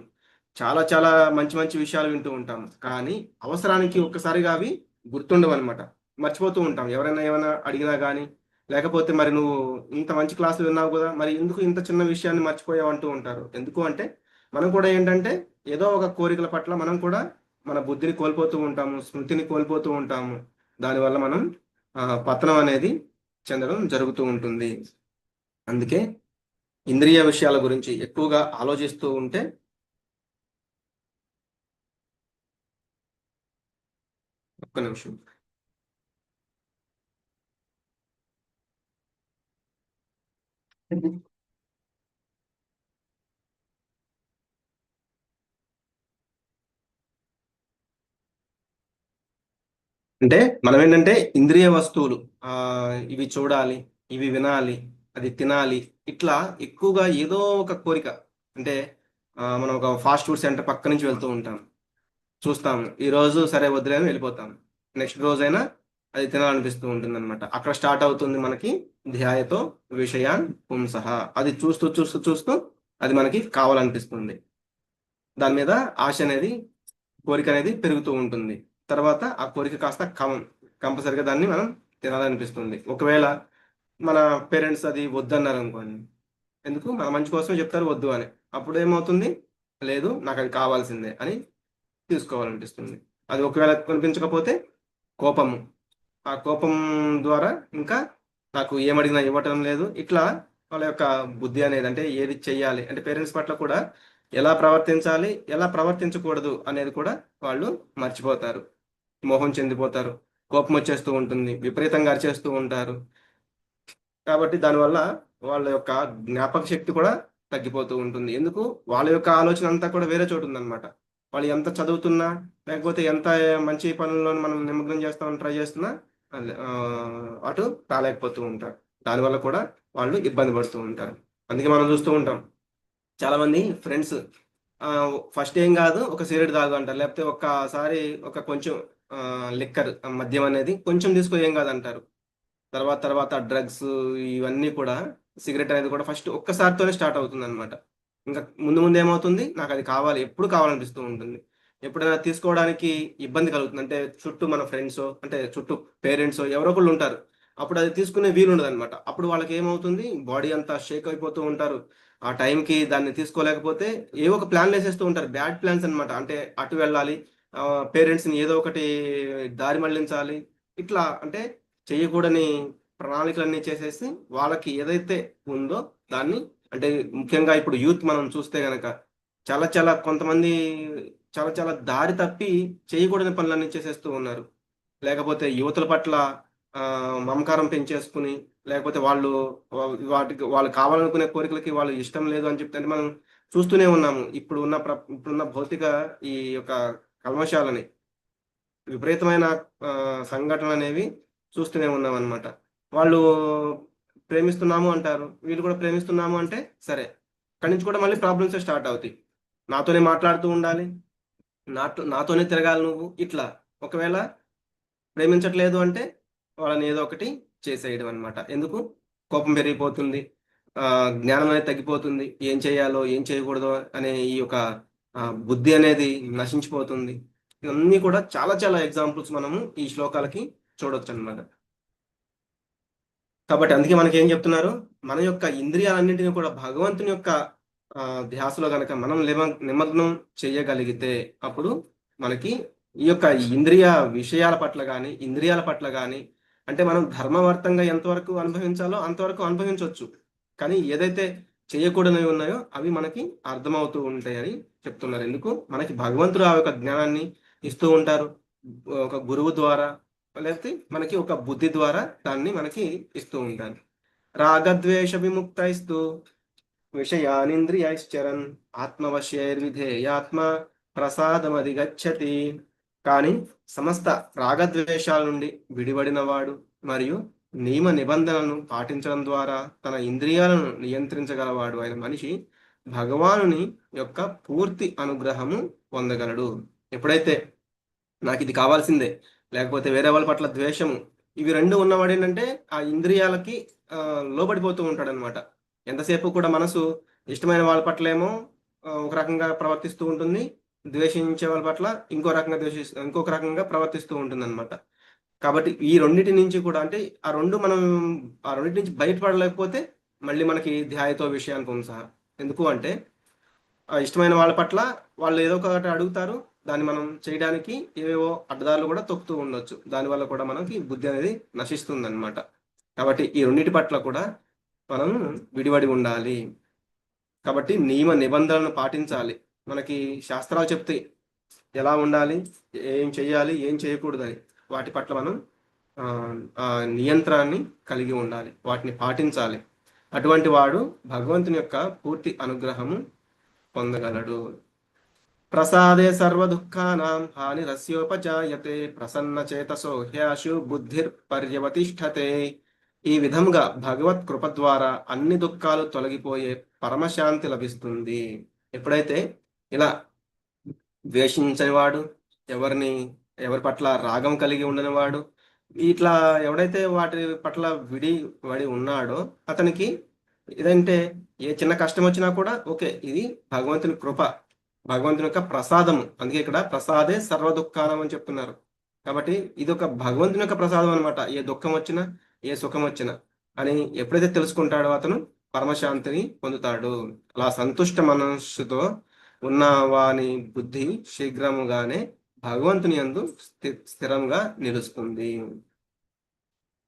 చాలా చాలా మంచి మంచి విషయాలు వింటూ ఉంటాం. కానీ అవసరానికి ఒక్కసారిగా అవి గుర్తుండవు అనమాట, మర్చిపోతూ ఉంటాం. ఎవరైనా ఏమైనా అడిగినా కానీ, లేకపోతే మరి నువ్వు ఇంత మంచి క్లాసులు విన్నావు కదా, మరి ఎందుకు ఇంత చిన్న విషయాన్ని మర్చిపోయావు అంటూ ఉంటారు. ఎందుకు అంటే మనం కూడా ఏంటంటే ఏదో ఒక కోరికల పట్ల మనం కూడా మన బుద్ధిని కోల్పోతూ ఉంటాము, స్మృతిని కోల్పోతూ ఉంటాము. దానివల్ల మనం పతనం అనేది చెందడం జరుగుతూ ఉంటుంది. అందుకే ఇంద్రియ విషయాల గురించి ఎక్కువగా ఆలోచిస్తూ ఉంటే ఒక్క నిమిషం. అంటే మనం ఏంటంటే ఇంద్రియ వస్తువులు, ఇవి చూడాలి, ఇవి వినాలి, అది తినాలి, ఇట్లా ఎక్కువగా ఏదో ఒక కోరిక. అంటే మనం ఒక ఫాస్ట్ ఫుడ్ సెంటర్ పక్క నుంచి వెళ్తూ ఉంటాం, చూస్తాము, ఈ రోజు సరే వద్దులే అని వెళ్ళిపోతాం, నెక్స్ట్ రోజైనా అది తినాలనిపిస్తూ ఉంటుంది అనమాట. అక్కడ స్టార్ట్ అవుతుంది మనకి ధ్యాయతో విషయాన్ పుంసః. అది చూస్తూ చూస్తూ చూస్తూ అది మనకి కావాలనిపిస్తుంది. దాని మీద ఆశ అనేది, కోరిక అనేది పెరుగుతూ ఉంటుంది. తర్వాత ఆ కోరిక కాస్త కంపల్సరిగా దాన్ని మనం తినాలనిపిస్తుంది. ఒకవేళ మన పేరెంట్స్ అది వద్దన్నారు అనుకోండి, ఎందుకు మన మంచి కోసమే చెప్తారు వద్దు అని, అప్పుడు ఏమవుతుంది, లేదు నాకు అది కావాల్సిందే అని తీసుకోవాలనిపిస్తుంది. అది ఒకవేళ కనిపించకపోతే కోపము, ఆ కోపం ద్వారా ఇంకా నాకు ఏమడిగినా ఇవ్వటం లేదు, ఇట్లా వాళ్ళ యొక్క బుద్ధి అనేది, అంటే ఏది చెయ్యాలి అంటే పేరెంట్స్ పట్ల కూడా ఎలా ప్రవర్తించాలి, ఎలా ప్రవర్తించకూడదు అనేది కూడా వాళ్ళు మర్చిపోతారు, మోహం చెందిపోతారు, కోపం వచ్చేస్తూ ఉంటుంది, విపరీతంగా అరిచేస్తూ ఉంటారు. కాబట్టి దానివల్ల వాళ్ళ యొక్క జ్ఞాపక శక్తి కూడా తగ్గిపోతూ ఉంటుంది. ఎందుకు? వాళ్ళ యొక్క ఆలోచన అంతా కూడా వేరే చోటు ఉందన్నమాట. వాళ్ళు ఎంత చదువుతున్నా, లేకపోతే ఎంత మంచి పనుల్లో మనం నిమగ్నం చేస్తామని ట్రై చేస్తున్నా ఆ, అటు రాలేకపోతూ ఉంటారు. దానివల్ల కూడా వాళ్ళు ఇబ్బంది పడుతూ ఉంటారు. అందుకే మనం చూస్తూ ఉంటాం, చాలా మంది ఫ్రెండ్స్ ఫస్ట్ ఏం కాదు ఒక సిగరెట్ తాగు అంటారు, లేకపోతే ఒక్కసారి ఒక కొంచెం లిక్కర్ మద్యం అనేది కొంచెం తీసుకో ఏం కాదంటారు. తర్వాత తర్వాత డ్రగ్స్, ఇవన్నీ కూడా, సిగరెట్ అనేది కూడా ఫస్ట్ ఒక్కసారితోనే స్టార్ట్ అవుతుంది అనమాట. ఇంకా ముందు ముందు ఏమవుతుంది, నాకు అది కావాలి, ఎప్పుడు కావాలనిపిస్తూ ఉంటుంది. ఎప్పుడైనా తీసుకోవడానికి ఇబ్బంది కలుగుతుంది అంటే చుట్టూ మన ఫ్రెండ్స్, అంటే చుట్టూ పేరెంట్స్ ఎవరో ఒకళ్ళు ఉంటారు, అప్పుడు అది తీసుకునే వీలు ఉండదు అనమాట. అప్పుడు వాళ్ళకి ఏమవుతుంది, బాడీ అంతా షేక్ అయిపోతూ ఉంటారు. ఆ టైంకి దాన్ని తీసుకోలేకపోతే ఏవో ఒక ప్లాన్లు వేసేస్తూ ఉంటారు, బ్యాడ్ ప్లాన్స్ అన్నమాట. అంటే అటు వెళ్ళాలి, పేరెంట్స్ని ఏదో ఒకటి దారి మళ్లించాలి, ఇట్లా అంటే చేయకూడని ప్రణాళికలన్నీ చేసేసి వాళ్ళకి ఏదైతే ఉందో దాన్ని, అంటే ముఖ్యంగా ఇప్పుడు యూత్ మనం చూస్తే గనక చాలా చాలా కొంతమంది చాలా చాలా దారి తప్పి చేయకూడని పనులన్నీ చేసేస్తూ ఉన్నారు. లేకపోతే యువతుల పట్ల మమకారం పెంచేసుకుని, లేకపోతే వాళ్ళు వాటికి వాళ్ళు కావాలనుకునే కోరికలకి వాళ్ళు ఇష్టం లేదు అని చెప్తే మనం చూస్తూనే ఉన్నాము. ఇప్పుడున్న భౌతిక ఈ యొక్క కల్మషాలని, విపరీతమైన సంఘటనలు అనేవి చూస్తూనే ఉన్నాం అనమాట. వాళ్ళు ప్రేమిస్తున్నాము అంటారు, వీళ్ళు కూడా ప్రేమిస్తున్నాము అంటే సరే, అక్కడి నుంచి కూడా మళ్ళీ ప్రాబ్లమ్స్ స్టార్ట్ అవుతాయి. నాతోనే మాట్లాడుతూ ఉండాలి, నాతోనే తిరగాలి నువ్వు, ఇట్లా. ఒకవేళ ప్రేమించట్లేదు అంటే వాళ్ళని ఏదో ఒకటి చేసేయడం అనమాట. ఎందుకు? కోపం పెరిగిపోతుంది, జ్ఞానం అనేది తగ్గిపోతుంది, ఏం చేయాలో ఏం చేయకూడదో అనే ఈ యొక్క బుద్ధి అనేది నశించిపోతుంది. ఇవన్నీ కూడా చాలా చాలా ఎగ్జాంపుల్స్ మనము ఈ శ్లోకాలకి చూడొచ్చు అన్నమాట. కాబట్టి అందుకే మనకి ఏం చెప్తున్నారు, మన యొక్క ఇంద్రియాలన్నింటినీ కూడా భగవంతుని యొక్క ధ్యాసలో గనక మనం నిమగ్నం చేయగలిగితే అప్పుడు మనకి ఈ యొక్క ఇంద్రియ విషయాల పట్ల కానీ, ఇంద్రియాల పట్ల కానీ, అంటే మనం ధర్మవర్తంగా ఎంతవరకు అనుభవించాలో అంతవరకు అనుభవించవచ్చు. కానీ ఏదైతే చేయకూడనివి ఉన్నాయో అవి మనకి అర్థమవుతూ ఉంటాయని చెప్తున్నారు. ఎందుకు? మనకి భగవంతుడు ఆ యొక్క జ్ఞానాన్ని ఇస్తూ ఉంటారు, ఒక గురువు ద్వారా, లేకపోతే మనకి ఒక బుద్ధి ద్వారా దాన్ని మనకి ఇస్తూ ఉంటాను. రాగద్వేష విముక్తైస్తు విషయానింద్రియైశ్చరన్ ఆత్మవశ్యైర్విధేయాత్మ ప్రసాదమధిగచ్చతి. కానీ సమస్త రాగద్వేషాల నుండి విడివడినవాడు మరియు నియమ నిబంధనలను పాటించడం ద్వారా తన ఇంద్రియాలను నియంత్రించగలవాడు అయిన మనిషి భగవానుని యొక్క పూర్తి అనుగ్రహము పొందగలడు. ఎప్పుడైతే నాకు ఇది కావాల్సిందే, లేకపోతే వేరే వాళ్ళ పట్ల ద్వేషము, ఇవి రెండు ఉన్నవాడు ఏంటంటే ఆ ఇంద్రియాలకి లోబడిపోతూ ఉంటాడు అనమాట. ఎంతసేపు కూడా మనసు ఇష్టమైన వాళ్ళ పట్ల ఏమో ఒక రకంగా ప్రవర్తిస్తూ ఉంటుంది, ద్వేషించే వాళ్ళ పట్ల ఇంకొక రకంగా ప్రవర్తిస్తూ ఉంటుంది అనమాట. కాబట్టి ఈ రెండింటి నుంచి కూడా అంటే ఆ రెండింటి నుంచి బయటపడలేకపోతే మళ్ళీ మనకి ధ్యాయతో విషయానికి ఉంది సహా. ఎందుకు అంటే ఇష్టమైన వాళ్ళ పట్ల వాళ్ళు ఏదో ఒకటి అడుగుతారు, దాన్ని మనం చేయడానికి ఏవేవో అడ్డదారులు కూడా తొక్కుతూ ఉండొచ్చు. దానివల్ల కూడా మనకి బుద్ధి అనేది నశిస్తుంది అనమాట. కాబట్టి ఈ రెండింటి పట్ల కూడా మనం విడివడి ఉండాలి. కాబట్టి నియమ నిబంధనలను పాటించాలి. మనకి శాస్త్రాలు చెప్తాయి ఎలా ఉండాలి, ఏం చేయాలి, ఏం చేయకూడదని. వాటి పట్ల మనం నియంత్రణని కలిగి ఉండాలి, వాటిని పాటించాలి. అటువంటి వాడు భగవంతుని యొక్క పూర్తి అనుగ్రహము పొందగలడు. ప్రసాదే సర్వదుఃఖానాం హానిరస్యోపజాయతే ప్రసన్న చేతసో హ్యాశు బుద్ధిర్పర్యవతిష్ఠతే. ఈ విధముగా భగవత్ కృప ద్వారా అన్ని దుఃఖాలు తొలగిపోయే పరమశాంతి లభిస్తుంది. ఎప్పుడైతే ఇలా ద్వేషించనివాడు, ఎవరి పట్ల రాగం కలిగి ఉండనివాడు, ఇట్లా ఎవడైతే వాటి పట్ల విడివడి ఉన్నాడో అతనికి ఇదంటే ఏ చిన్న కష్టం వచ్చినా కూడా ఓకే, ఇది భగవంతుని కృప, భగవంతుని యొక్క ప్రసాదము. అందుకే ఇక్కడ ప్రసాదే సర్వ దుఃఖానం అని చెప్తున్నారు. కాబట్టి ఇది ఒక భగవంతుని యొక్క ప్రసాదం అనమాట. ఏ దుఃఖం వచ్చినా, ఏ సుఖం వచ్చినా అని ఎప్పుడైతే తెలుసుకుంటాడో అతను పరమశాంతిని పొందుతాడు. అలా సంతుష్ట మనస్సుతో ఉన్న వాని బుద్ధి శీఘ్రముగానే భగవంతుని యందు స్థిరంగా నిలుస్తుంది.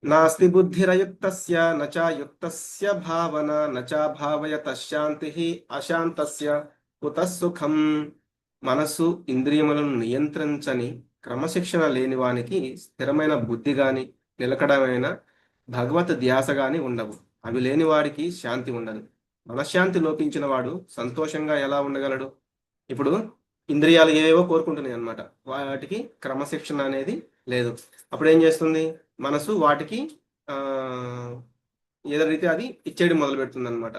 నాస్తి బుద్ధిరయుక్తస్య నచా యుక్తస్య భావన నచా భావయత శాంతి అశాంతస్య కుతః సుఖం. మనస్సు ఇంద్రియములను నియంత్రించని క్రమశిక్షణ లేని వానికి స్థిరమైన బుద్ధి గాని నిలకడమైన భగవత్ ధ్యాస గాని ఉండవు. అవి లేని వాడికి శాంతి ఉండదు. మనశ్శాంతి లోపించిన వాడు సంతోషంగా ఎలా ఉండగలడు? ఇప్పుడు ఇంద్రియాలు ఏవేవో కోరుకుంటున్నాయి అనమాట, వాటికి క్రమశిక్షణ అనేది లేదు. అప్పుడు ఏం చేస్తుంది? మనసు వాటికి ఏదో రీతి అది ఇచ్చేయడం మొదలు పెడుతుంది అనమాట.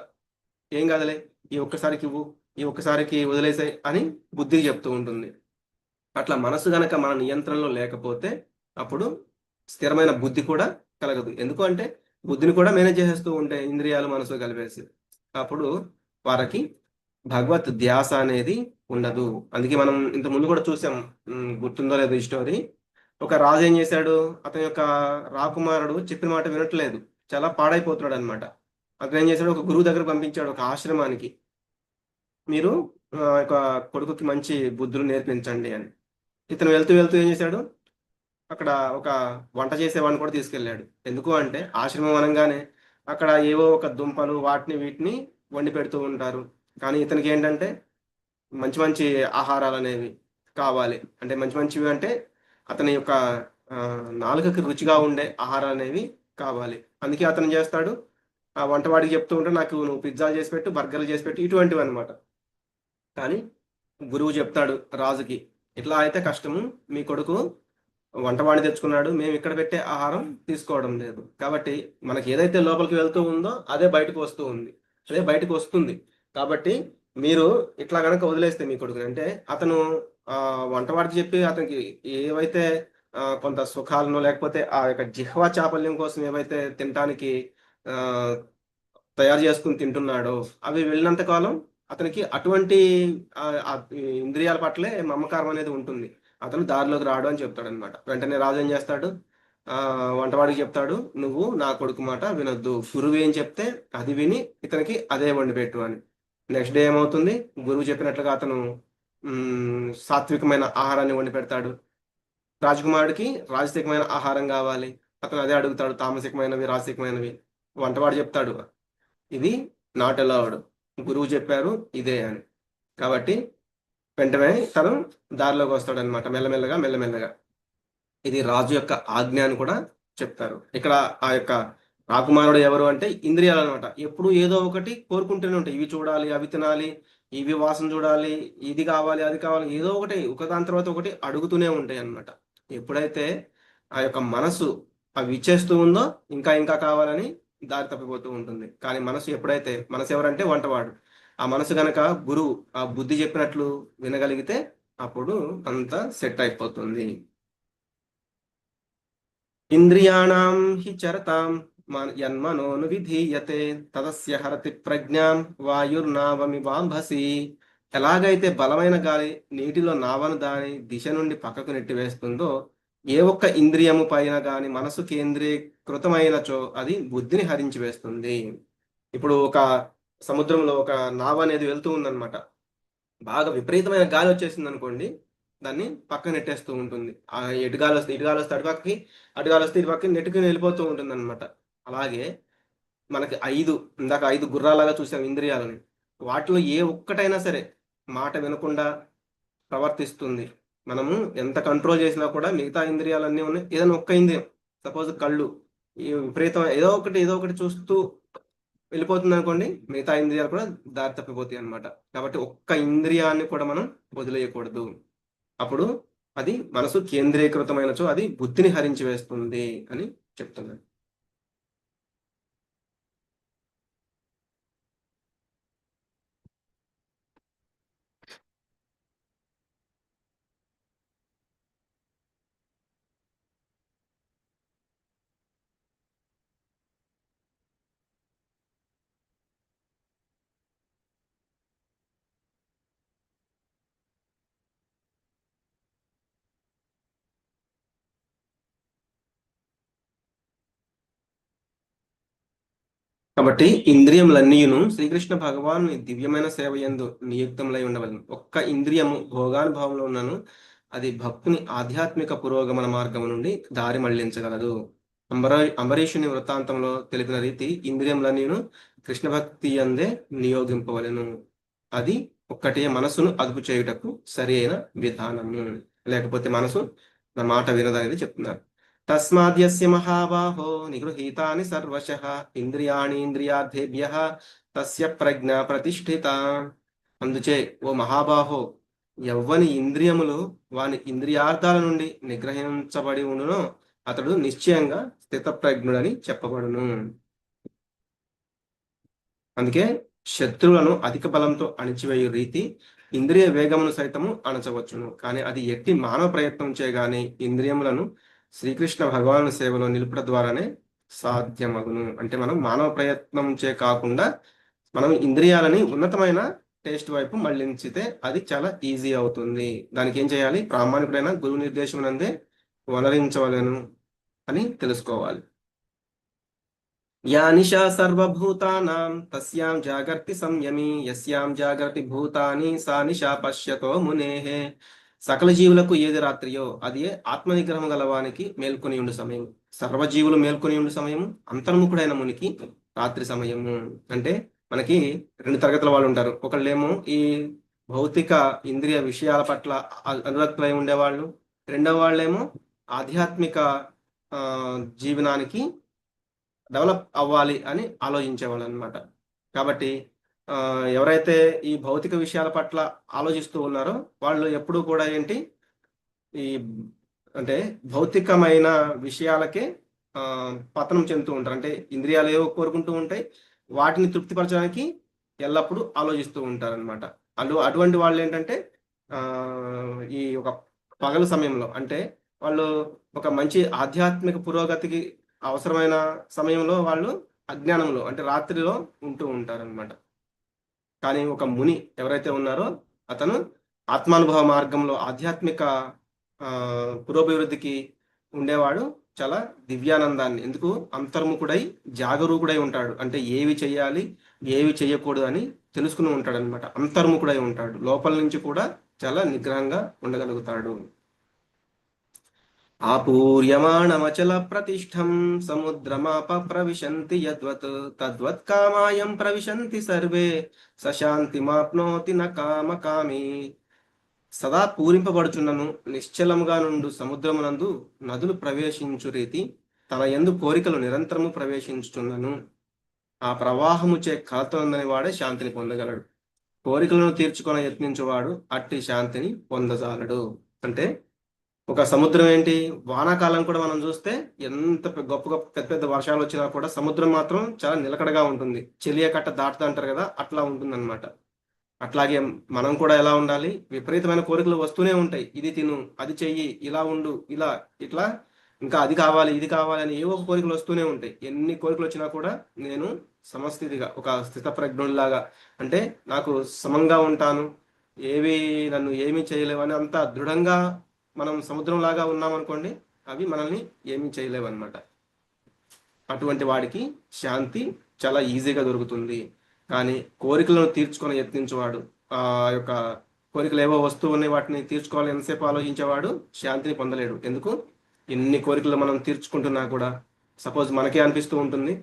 ఏం కాదులే, ఈ ఒక్కసారికి ఇవ్వు, ఈ ఒక్కసారికి వదిలేసాయి అని బుద్ధికి చెప్తూ ఉంటుంది. అట్లా మనసు గనక మన నియంత్రణలో లేకపోతే అప్పుడు స్థిరమైన బుద్ధి కూడా కలగదు. ఎందుకు అంటే బుద్ధిని కూడా మేనేజ్ చేసేస్తూ ఉంటే ఇంద్రియాలు మనసు కలిపేసి, అప్పుడు వారికి భగవత్ ధ్యాస అనేది ఉండదు. అందుకే మనం ఇంత ముందు కూడా చూసాం, గుర్తుందో లేదో ఈ స్టోరీ. ఒక రాజు ఏం చేశాడు, అతని యొక్క రాకుమారుడు చెప్పిన మాట వినట్లేదు, చాలా పాడైపోతున్నాడు అనమాట. అతను ఏం చేశాడు, ఒక గురువు దగ్గర పంపించాడు, ఒక ఆశ్రమానికి. మీరు ఒక కొడుకుకి మంచి బుద్ధులు నేర్పించండి అని. ఇతను వెళ్తూ వెళ్తూ ఏం చేశాడు, అక్కడ ఒక వంట చేసేవాడిని కూడా తీసుకెళ్ళాడు. ఎందుకు అంటే ఆశ్రమం అనగానే అక్కడ ఏవో ఒక దుంపలు వాటిని వీటిని వండి పెడుతూ ఉంటారు. కానీ ఇతనికి ఏంటంటే మంచి మంచి ఆహారాలు అనేవి కావాలి. అంటే మంచి మంచివి అంటే అతని యొక్క నాలుకకి రుచిగా ఉండే ఆహారాలు అనేవి కావాలి. అందుకే అతను చేస్తాడు, ఆ వంటవాడికి చెప్తూ ఉంటే నాకు నువ్వు పిజ్జాలు చేసి పెట్టు, బర్గర్లు చేసి పెట్టు, ఇటువంటివి అనమాట. కానీ గురువు చెప్తాడు రాజుకి, ఇట్లా అయితే కష్టము, మీ కొడుకు వంటవాడి తెచ్చుకున్నాడు, మేము ఇక్కడ పెట్టే ఆహారం తీసుకోవడం లేదు. కాబట్టి మనకి ఏదైతే లోపలికి వెళ్తూ ఉందో అదే బయటకు వస్తూ ఉంది, అదే బయటకు వస్తుంది. కాబట్టి మీరు ఇట్లా కనుక వదిలేస్తే మీ కొడుకుని, అంటే అతను వంటవాడికి చెప్పి అతనికి ఏవైతే కొంత సుఖాలను లేకపోతే ఆ యొక్క జిహ్వా చాపల్యం కోసం ఏవైతే తినడానికి తయారు చేసుకుని తింటున్నాడో అవి వెళ్ళినంత కాలం అతనికి అటువంటి ఇంద్రియాల పట్లే మమకారం అనేది ఉంటుంది. అతను దారిలోకి రాడు అని చెప్తాడు అనమాట. వెంటనే రాజు ఏం చేస్తాడు, వంటవాడికి చెప్తాడు, నువ్వు నా కొడుకు మాట వినొద్దు, గురువు ఏం చెప్తే అది విని ఇతనికి అదే వండి పెట్టు అని. నెక్స్ట్ డే ఏమవుతుంది, గురువు చెప్పినట్లుగా అతను సాత్వికమైన ఆహారాన్ని వండి పెడతాడు. రాజకుమారుడికి రాజసికమైన ఆహారం కావాలి, అతను అదే అడుగుతాడు, తామసికమైనవి రాజసికమైనవి. వంటవాడు చెప్తాడు, ఇది నాట్ అలౌడ్, గురువు చెప్పారు ఇదే అని. కాబట్టి వెంటనే తను దారిలోకి వస్తాడు అనమాట, మెల్లమెల్లగా. ఇది రాజు యొక్క ఆజ్ఞ అని కూడా చెప్తారు. ఇక్కడ ఆ యొక్క రాకుమారుడు ఎవరు అంటే ఇంద్రియాలు అనమాట. ఎప్పుడు ఏదో ఒకటి కోరుకుంటూనే ఉంటాయి. ఇవి చూడాలి, అవి తినాలి, ఇవి వాసన చూడాలి, ఇది కావాలి, అది కావాలి, ఏదో ఒకటి ఒకదాని తర్వాత ఒకటి అడుగుతూనే ఉంటాయి అన్నమాట. ఎప్పుడైతే ఆ యొక్క మనసు అవి ఇచ్చేస్తూ ఉందో ఇంకా ఇంకా కావాలని దారి తప్పిపోతూ ఉంటుంది. కానీ మనసు ఎప్పుడైతే, మనసు ఎవరంటే వంటవాడు, ఆ మనసు గనక గురువు ఆ బుద్ధి చెప్పినట్లు వినగలిగితే అప్పుడు అంతా సెట్ అయిపోతుంది. ఇంద్రియాణం హి చరతాం యన్మనోను విధీయతే తదస్య హరతి ప్రజ్ఞాం వాయుర్నావమి వాంభసి. ఎలాగైతే బలమైన గాలి నీటిలో నావను దాని దిశ నుండి పక్కకు నెట్టివేస్తుందో, ఏ ఒక్క ఇంద్రియము పైన గాని మనసు కేంద్రీకృతమైనచో అది బుద్ధిని హరించి వేస్తుంది. ఇప్పుడు ఒక సముద్రంలో ఒక నావ అనేది వెళ్తూ ఉందన్నమాట. బాగా విపరీతమైన గాలి వచ్చేసింది అనుకోండి, దాన్ని పక్కన నెట్టేస్తూ ఉంటుంది. ఆ ఎటు గాలి వస్తే ఇటు గాలి వస్తే అటు పక్కకి, అటు గాలి వస్తే ఇటు పక్కకి నెట్టుకుని వెళ్ళిపోతూ ఉంటుంది అనమాట. అలాగే మనకి ఇందాక 5 గుర్రాలాగా చూసాం ఇంద్రియాలని. వాటిలో ఏ ఒక్కటైనా సరే మాట వినకుండా ప్రవర్తిస్తుంది. మనము ఎంత కంట్రోల్ చేసినా కూడా మిగతా ఇంద్రియాలన్నీ ఉన్నాయి. ఏదైనా ఒక్క ఇంద్రియం, సపోజ్ కళ్ళు, ఈ విపరీతం ఏదో ఒకటి చూస్తూ వెళ్ళిపోతుంది అనుకోండి, మిగతా ఇంద్రియాలు కూడా దారి తప్పిపోతాయి అనమాట. కాబట్టి ఒక్క ఇంద్రియాన్ని కూడా మనం వదిలేయకూడదు. అప్పుడు అది మనసు కేంద్రీకృతమైనచో అది బుద్ధిని హరించి వేస్తుంది అని చెప్తున్నాను. కాబట్టి ఇంద్రియములన్నీయును శ్రీకృష్ణ భగవాను దివ్యమైన సేవ యందు నియుక్తములై ఉండవలను. ఒక్క ఇంద్రియము భోగానుభవంలో ఉన్నను అది భక్తుని ఆధ్యాత్మిక పురోగమన మార్గము నుండి దారి మళ్లించగలదు. అంబరీషుని వృత్తాంతంలో తెలిపిన రీతి ఇంద్రియములన్నీను కృష్ణ భక్తి అందే నియోగింపవలను. అది ఒక్కటే మనసును అదుపు చేయుటకు సరి అయిన విధానము. లేకపోతే మనసు నా మాట వినదనేది చెప్తున్నారు. తస్మాద్యస్య మహాబాహో నిగృహీతాని సర్వశః ఇంద్రియాణి ఇంద్రియార్థేభ్యః తస్య ప్రజ్ఞ ప్రతిష్ఠిత. అందుచే ఓ మహాబాహో, ఎవ్వని ఇంద్రియములు వాని ఇంద్రియార్థాల నుండి నిగ్రహించబడి ఉండునో అతడు నిశ్చయంగా స్థితప్రజ్ఞుడని చెప్పబడును. అందుకే శత్రువులను అధిక బలంతో అణిచివేయు రీతి ఇంద్రియ వేగమును సైతము అణచవచ్చును. కానీ అది ఎట్టి మానవ ప్రయత్నం చేయగానే ఇంద్రియములను శ్రీకృష్ణ భగవాను సేవలో నిలుపుట ద్వారానే సాధ్యమగును. అంటే మనం మానవ ప్రయత్నం చే కాకుండా మనం ఇంద్రియాలని ఉన్నతమైన టేస్ట్ వైపు మళ్లించితే అది చాలా ఈజీ అవుతుంది. దానికి ఏం చేయాలి? ప్రామాణికుడైన గురువు నిర్దేశం నందే వనరించవలను అని తెలుసుకోవాలి. యా నిశా సర్వభూతానాం తస్యాం జాగర్తి సంయమి యస్యాం జాగర్తి భూతాని సా నిశా పశ్యతో మునేః. సకల జీవులకు ఏది రాత్రియో అది ఆత్మనిగ్రహం గలవానికి మేల్కొని ఉండు సమయం. సర్వజీవులు మేల్కొని ఉండు సమయము అంతర్ముఖుడైన మునికి రాత్రి సమయము. అంటే మనకి 2 తరగతుల వాళ్ళు ఉంటారు. ఒకళ్ళేమో ఈ భౌతిక ఇంద్రియ విషయాల పట్ల అనురక్తులై ఉండేవాళ్ళు, రెండవ వాళ్ళేమో ఆధ్యాత్మిక జీవనానికి డెవలప్ అవ్వాలి అని ఆలోచించేవాళ్ళు అనమాట. కాబట్టి ఎవరైతే ఈ భౌతిక విషయాల పట్ల ఆలోచిస్తూ ఉన్నారో వాళ్ళు ఎప్పుడూ కూడా ఈ అంటే భౌతికమైన విషయాలకే పతనం చెందుతూ ఉంటారు. అంటే ఇంద్రియాలు ఏవో కోరుకుంటూ ఉంటాయి, వాటిని తృప్తిపరచడానికి ఎల్లప్పుడూ ఆలోచిస్తూ ఉంటారు అనమాట. అటువంటి వాళ్ళు ఏంటంటే ఈ ఒక పగలు సమయంలో, అంటే వాళ్ళు ఒక మంచి ఆధ్యాత్మిక పురోగతికి అవసరమైన సమయంలో వాళ్ళు అజ్ఞానంలో అంటే రాత్రిలో ఉంటూ ఉంటారనమాట. కానీ ఒక ముని ఎవరైతే ఉన్నారో అతను ఆత్మానుభవ మార్గంలో ఆధ్యాత్మిక పురోభివృద్ధికి ఉండేవాడు. చాలా దివ్యానందాన్ని, ఎందుకు అంతర్ముఖుడై జాగరూకుడై ఉంటాడు. అంటే ఏవి చేయాలి ఏవి చేయకూడదు అని తెలుసుకుని ఉంటాడు అనమాట. అంతర్ముఖుడై ఉంటాడు, లోపల నుంచి కూడా చాలా నిగ్రహంగా ఉండగలుగుతాడు. ఆపూర్యమాణమచల ప్రతిష్టం సముద్రమాప ప్రవిశంతి యద్వత్ తద్వత్ కామాయం ప్రవిశంతి సర్వే సశాంతిమాప్నోతి న కామకామి. సదా పూరింపబడుచున్నను నిశ్చలముగా నుండు సముద్రమునందు నదులు ప్రవేశించు రీతి తన యందు కోరికలు నిరంతరము ప్రవేశించుచున్నను. ఆ ప్రవాహము చే కలతొందని వాడే శాంతిని పొందగలడు. కోరికలను తీర్చుకొని యత్నించువాడు అట్టి శాంతిని పొందజాలడు. అంటే ఒక సముద్రం ఏంటి, వానాకాలం కూడా మనం చూస్తే ఎంత గొప్ప గొప్ప పెద్ద పెద్ద వర్షాలు వచ్చినా కూడా సముద్రం మాత్రం చాలా నిలకడగా ఉంటుంది. చెలియ కట్ట దాటుతా అంటారు కదా, అట్లా ఉంటుంది అనమాట. అట్లాగే మనం కూడా ఎలా ఉండాలి, విపరీతమైన కోరికలు వస్తూనే ఉంటాయి. ఇది తిను, అది చెయ్యి, ఇలా ఉండు, ఇలా ఇట్లా, ఇంకా అది కావాలి, ఇది కావాలి అని ఏవో ఒక కోరికలు వస్తూనే ఉంటాయి. ఎన్ని కోరికలు వచ్చినా కూడా నేను సమస్థితిగా ఒక స్థితప్రజ్ఞుడిలాగా, అంటే నాకు సమంగా ఉంటాను, ఏవి నన్ను ఏమీ చేయలేవు అని అంత దృఢంగా మనం సముద్రం లాగా ఉన్నామనుకోండి, అవి మనల్ని ఏమీ చేయలేవు అనమాట. అటువంటి వాడికి శాంతి చాలా ఈజీగా దొరుకుతుంది. కానీ కోరికలను తీర్చుకొని యత్నించేవాడు, ఆ యొక్క కోరికలు ఏవో వస్తూ ఉన్నాయి వాటిని తీర్చుకోవాలని ఎంతసేపు ఆలోచించేవాడు శాంతిని పొందలేడు. ఎందుకు, ఎన్ని కోరికలు మనం తీర్చుకుంటున్నా కూడా సపోజ్ మనకే అనిపిస్తూ ఉంటుంది,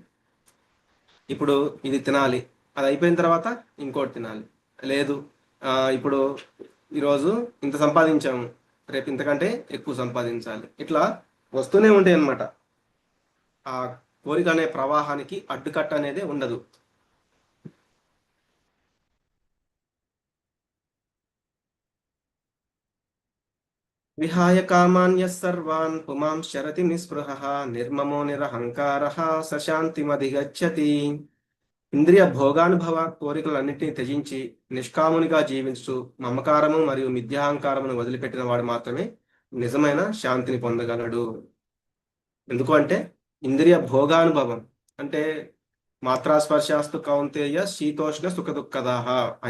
ఇప్పుడు ఇది తినాలి, అది అయిపోయిన తర్వాత ఇంకోటి తినాలి, లేదు ఇప్పుడు ఈరోజు ఇంత సంపాదించాము, రేపు ఇంతకంటే ఎక్కువ సంపాదించాలి, ఇట్లా వస్తూనే ఉంటాయి అన్నమాట. ఆ కోరిక అనే ప్రవాహానికి అడ్డుకట్ట అనేది ఉండదు. విహాయ కామాన్య సర్వాన్ పుమాం శరతి నిస్పృహ నిర్మమో నిరహంకారః సశాంతిమధిగచ్చతి. ఇంద్రియ భోగానుభవ కోరికలన్నింటినీ త్యజించి నిష్కామునిగా జీవించు మమకారము మరియు మిథ్యాహంకారమును వదిలిపెట్టిన వాడు మాత్రమే నిజమైన శాంతిని పొందగలడు. ఎందుకు అంటే ఇంద్రియ భోగానుభవం అంటే మాత్రాస్పర్శాస్తు కౌంతేయ శీతోష్ణ సుఖ దుఃఖదాహ, ఆ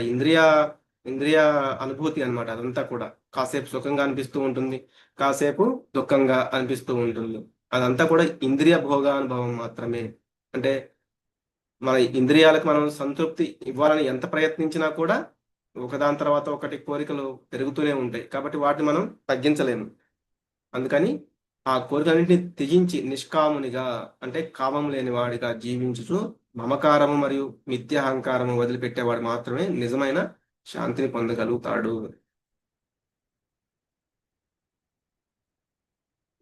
ఇంద్రియ అనుభూతి అన్నమాట. అదంతా కూడా కాసేపు సుఖంగా అనిపిస్తూ ఉంటుంది, కాసేపు దుఃఖంగా అనిపిస్తూ ఉంటుంది. అదంతా కూడా ఇంద్రియ భోగానుభవం మాత్రమే. అంటే మన ఇంద్రియాలకు మనం సంతృప్తి ఇవ్వాలని ఎంత ప్రయత్నించినా కూడా ఒకదాని తర్వాత ఒకటి కోరికలు పెరుగుతూనే ఉంటాయి. కాబట్టి వాటిని మనం తగ్గించలేము. అందుకని ఆ కోరికలన్నింటినీ త్యజించి నిష్కామునిగా అంటే కామం లేని వాడిగా జీవించుచు మమకారము మరియు మిథ్యాహంకారము వదిలిపెట్టేవాడు మాత్రమే నిజమైన శాంతిని పొందగలుగుతాడు.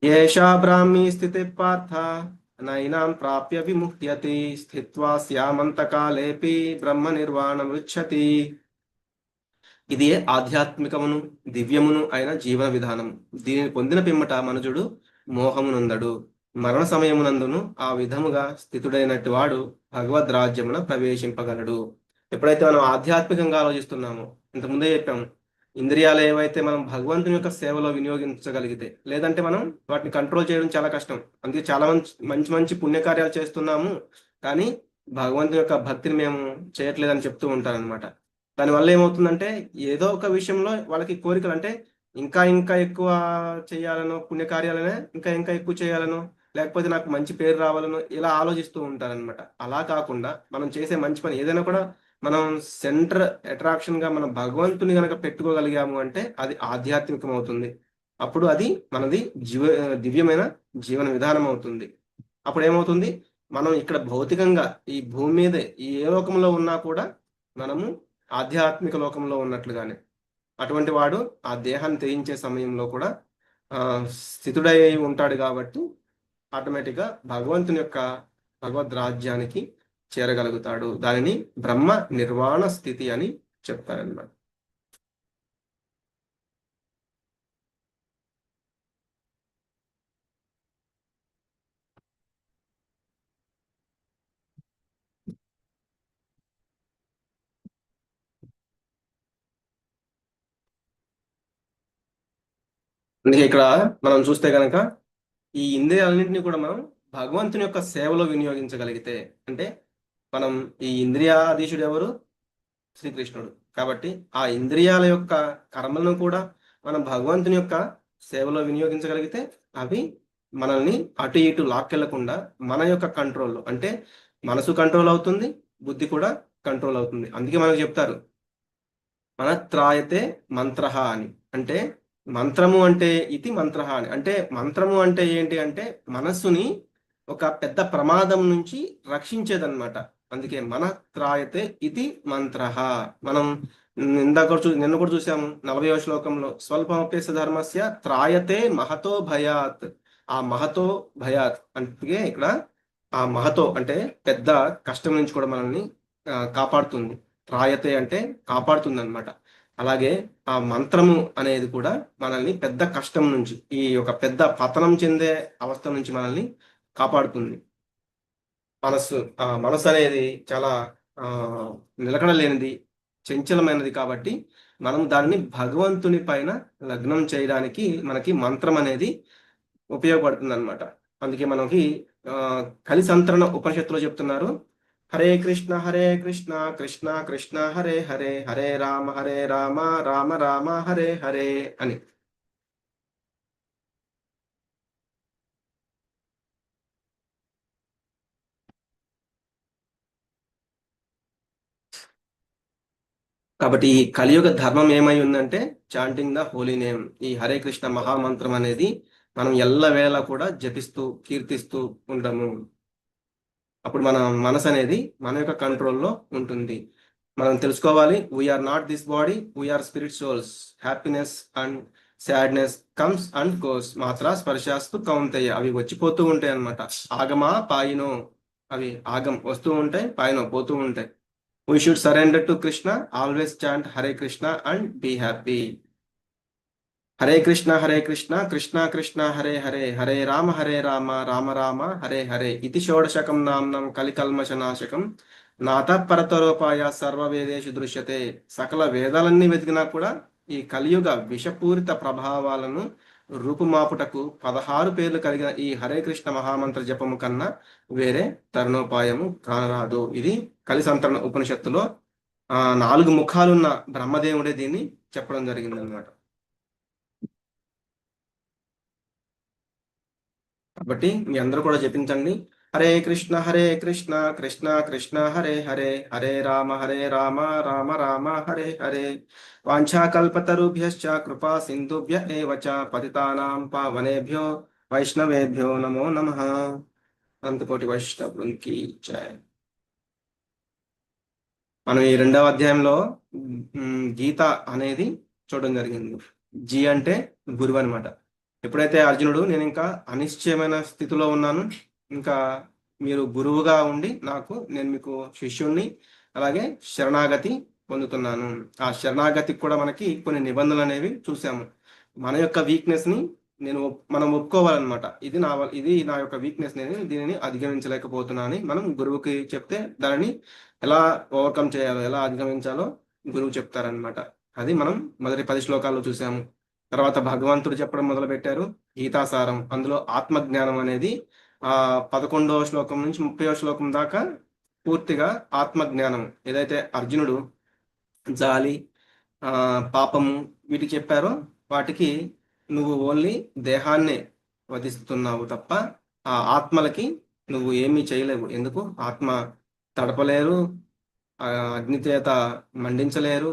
ఏషా బ్రాహ్మీ స్థితి పార్థ నైనాం ప్రాప్య విముహ్యతి స్థిత్వా స్యామంతకాలేపి బ్రహ్మ నిర్వాణమృచ్చతి. ఇది ఆధ్యాత్మికమును దివ్యమును అయిన జీవన విధానము. దీనిని పొందిన పిమ్మట మనుజుడు మోహమునందడు. మరణ సమయమునందును ఆ విధముగా స్థితుడైనట్టు వాడు భగవద్ రాజ్యమున ప్రవేశింపగలడు. ఎప్పుడైతే మనం ఆధ్యాత్మికంగా ఆలోచిస్తున్నామో, ఇంతకుముందే చెప్పాము, ఇంద్రియాలు ఏవైతే మనం భగవంతుని యొక్క సేవలో వినియోగించగలిగితే, లేదంటే మనం వాటిని కంట్రోల్ చేయడం చాలా కష్టం. అందుకే చాలా మంచి మంచి పుణ్యకార్యాలు చేస్తున్నాము, కానీ భగవంతుని యొక్క భక్తిని మేము చేయట్లేదని చెప్తూ ఉంటారనమాట. దానివల్ల ఏమవుతుందంటే ఏదో ఒక విషయంలో వాళ్ళకి కోరికలు, అంటే ఇంకా ఇంకా ఎక్కువ చేయాలనో, పుణ్యకార్యాలనే ఇంకా ఇంకా ఎక్కువ చేయాలనో, లేకపోతే నాకు మంచి పేరు రావాలనో ఇలా ఆలోచిస్తూ ఉంటారనమాట. అలా కాకుండా మనం చేసే మంచి పని ఏదైనా కూడా మనం సెంటర్ అట్రాక్షన్ గా మనం భగవంతుని గనక పెట్టుకోగలిగాము అంటే అది ఆధ్యాత్మికం అవుతుంది. అప్పుడు అది మనది దివ్యమైన జీవన విధానం అవుతుంది. అప్పుడు ఏమవుతుంది, మనం ఇక్కడ భౌతికంగా ఈ భూమి మీదే ఏ లోకంలో ఉన్నా కూడా మనము ఆధ్యాత్మిక లోకంలో ఉన్నట్లుగానే. అటువంటి వాడు ఆ దేహాన్ని త్యజించే సమయంలో కూడా స్థితుడై ఉంటాడు. కాబట్టి ఆటోమేటిక్గా భగవంతుని యొక్క భగవద్ రాజ్యానికి చేరగలుగుతాడు. దానిని బ్రహ్మ నిర్వాణ స్థితి అని చెప్తారన్నమాట. అందుకే ఇక్కడ మనం చూస్తే కనుక ఈ ఇంద్రియాలన్నింటినీ కూడా మనం భగవంతుని యొక్క సేవలో వినియోగించగలిగితే, అంటే మనం ఈ ఇంద్రియాధీశుడు ఎవరు, శ్రీకృష్ణుడు. కాబట్టి ఆ ఇంద్రియాల యొక్క కర్మలను కూడా మనం భగవంతుని యొక్క సేవలో వినియోగించగలిగితే అవి మనల్ని అటు ఇటు లాక్కెళ్లకుండా మన యొక్క కంట్రోల్లో, అంటే మనసు కంట్రోల్ అవుతుంది, బుద్ధి కూడా కంట్రోల్ అవుతుంది. అందుకే మనకు చెప్తారు మనత్రాయతే మంత్ర అని. అంటే మంత్రము అంటే ఇది మంత్ర అని. అంటే మంత్రము అంటే ఏంటి అంటే మనస్సుని ఒక పెద్ద ప్రమాదం నుంచి రక్షించేదన్నమాట. అందుకే మనత్రాయతే ఇది మంత్ర. మనం నిన్న కూడా చూసాము 40వ శ్లోకంలో స్వల్పమప్యస ధర్మస్య త్రాయతే మహతో భయాత్. ఆ మహతో భయాత్ అంటే ఇక్కడ ఆ మహతో అంటే పెద్ద కష్టం నుంచి కూడా మనల్ని కాపాడుతుంది. త్రాయతే అంటే కాపాడుతుంది అనమాట. అలాగే ఆ మంత్రము అనేది కూడా మనల్ని పెద్ద కష్టం నుంచి, ఈ యొక్క పెద్ద పతనం చెందే అవస్థ నుంచి మనల్ని కాపాడుతుంది. మనసు అనేది చాలా నిలకడ లేనిది, చంచలమైనది. కాబట్టి మనం దానిని భగవంతుని పైన లగ్నం చేయడానికి మనకి మంత్రం అనేది ఉపయోగపడుతుంది అనమాట. అందుకే మనకి కలిసంతరణ ఉపనిషత్తులో చెప్తున్నారు, హరే కృష్ణ కృష్ణ కృష్ణ హరే హరే, హరే రామ రామ రామ హరే హరే అని. కాబట్టి ఈ కలియుగ ధర్మం ఏమై ఉందంటే చాంటింగ్ ద హోలీ నేమ్. ఈ హరే కృష్ణ మహామంత్రం అనేది మనం ఎల్లవేళ కూడా జపిస్తూ కీర్తిస్తూ ఉంటాము. అప్పుడు మన మనసు అనేది మన యొక్క కంట్రోల్లో ఉంటుంది. మనం తెలుసుకోవాలి, we are not this body, we are spirit souls. Happiness and sadness comes and goes, మాత్ర స్పర్శాస్తు కౌంతయ్య. అవి వచ్చిపోతూ ఉంటాయి అన్నమాట. ఆగమా పాయినో, అవి ఆగం వస్తూ ఉంటాయి, పాయినో పోతూ ఉంటాయి. We should surrender to Krishna, always chant Hare Krishna and be happy. Hare Krishna Krishna Krishna Hare Hare, Hare Rama Rama Rama Hare Hare. Iti Shodashakam Namnam Kalikalmashanashakam Nata Parataropaya Sarva Vedeshu Drishyate. సకల వేదాలన్నీ వెతికినా కూడా ఈ కలియుగ విషపూరిత ప్రభావాలను రూపుమాపుటకు 16 పేర్లు కలిగిన ఈ హరే కృష్ణ మహామంత్ర జపము కన్నా వేరే తరుణోపాయము కానరాదు. ఇది కలిసంతరణ ఉపనిషత్తులో 4 ముఖాలున్న బ్రహ్మదేవుడే దీన్ని చెప్పడం జరిగింది అనమాట. కాబట్టి మీ అందరూ కూడా జపించండి, హరే కృష్ణ కృష్ణ కృష్ణ హరే హరే, హరే రామ రామ రామ హరే హరే. వాంఛాకల్పతరుభ్యశ్చ కృపా సింధుభ్య ఏవ చ పతితానాం పావనేభ్యో వైష్ణవేభ్యో నమో నమః. అంతకోటి వైష్ణవునికి జై. మనం ఈ 2వ అధ్యాయంలో గీత అనేది చూడడం జరిగింది. జీ అంటే గురువు అనమాట. ఎప్పుడైతే అర్జునుడు నేను ఇంకా అనిశ్చయమైన స్థితిలో ఉన్నాను, ఇంకా మీరు గురువుగా ఉండి నేను మీకు శిష్యుణ్ణి, అలాగే శరణాగతి పొందుతున్నాను. ఆ శరణాగతికి కూడా మనకి కొన్ని నిబంధనలు అనేవి చూసాము. మన యొక్క వీక్నెస్ ని మనం ఒప్పుకోవాలన్నమాట. ఇది నా యొక్క వీక్నెస్, దీనిని అధిగమించలేకపోతున్నా అని మనం గురువుకి చెప్తే దానిని ఎలా ఓవర్కమ్ చేయాలో, ఎలా అధిగమించాలో గురువు చెప్తారనమాట. అది మనం మొదటి 10 శ్లోకాల్లో చూసాము. తర్వాత భగవంతుడు చెప్పడం మొదలు పెట్టారు గీతాసారం. అందులో ఆత్మజ్ఞానం అనేది 11వ శ్లోకం నుంచి 30వ శ్లోకం దాకా పూర్తిగా ఆత్మజ్ఞానం. ఏదైతే అర్జునుడు జాలి, పాపము వీటి చెప్పారో వాటికి నువ్వు ఓన్లీ దేహాన్నే వధిస్తున్నావు తప్ప ఆ ఆత్మలకి నువ్వు ఏమీ చేయలేవు. ఎందుకు? ఆత్మ తడపలేరు, అగ్ని చేత మండించలేరు,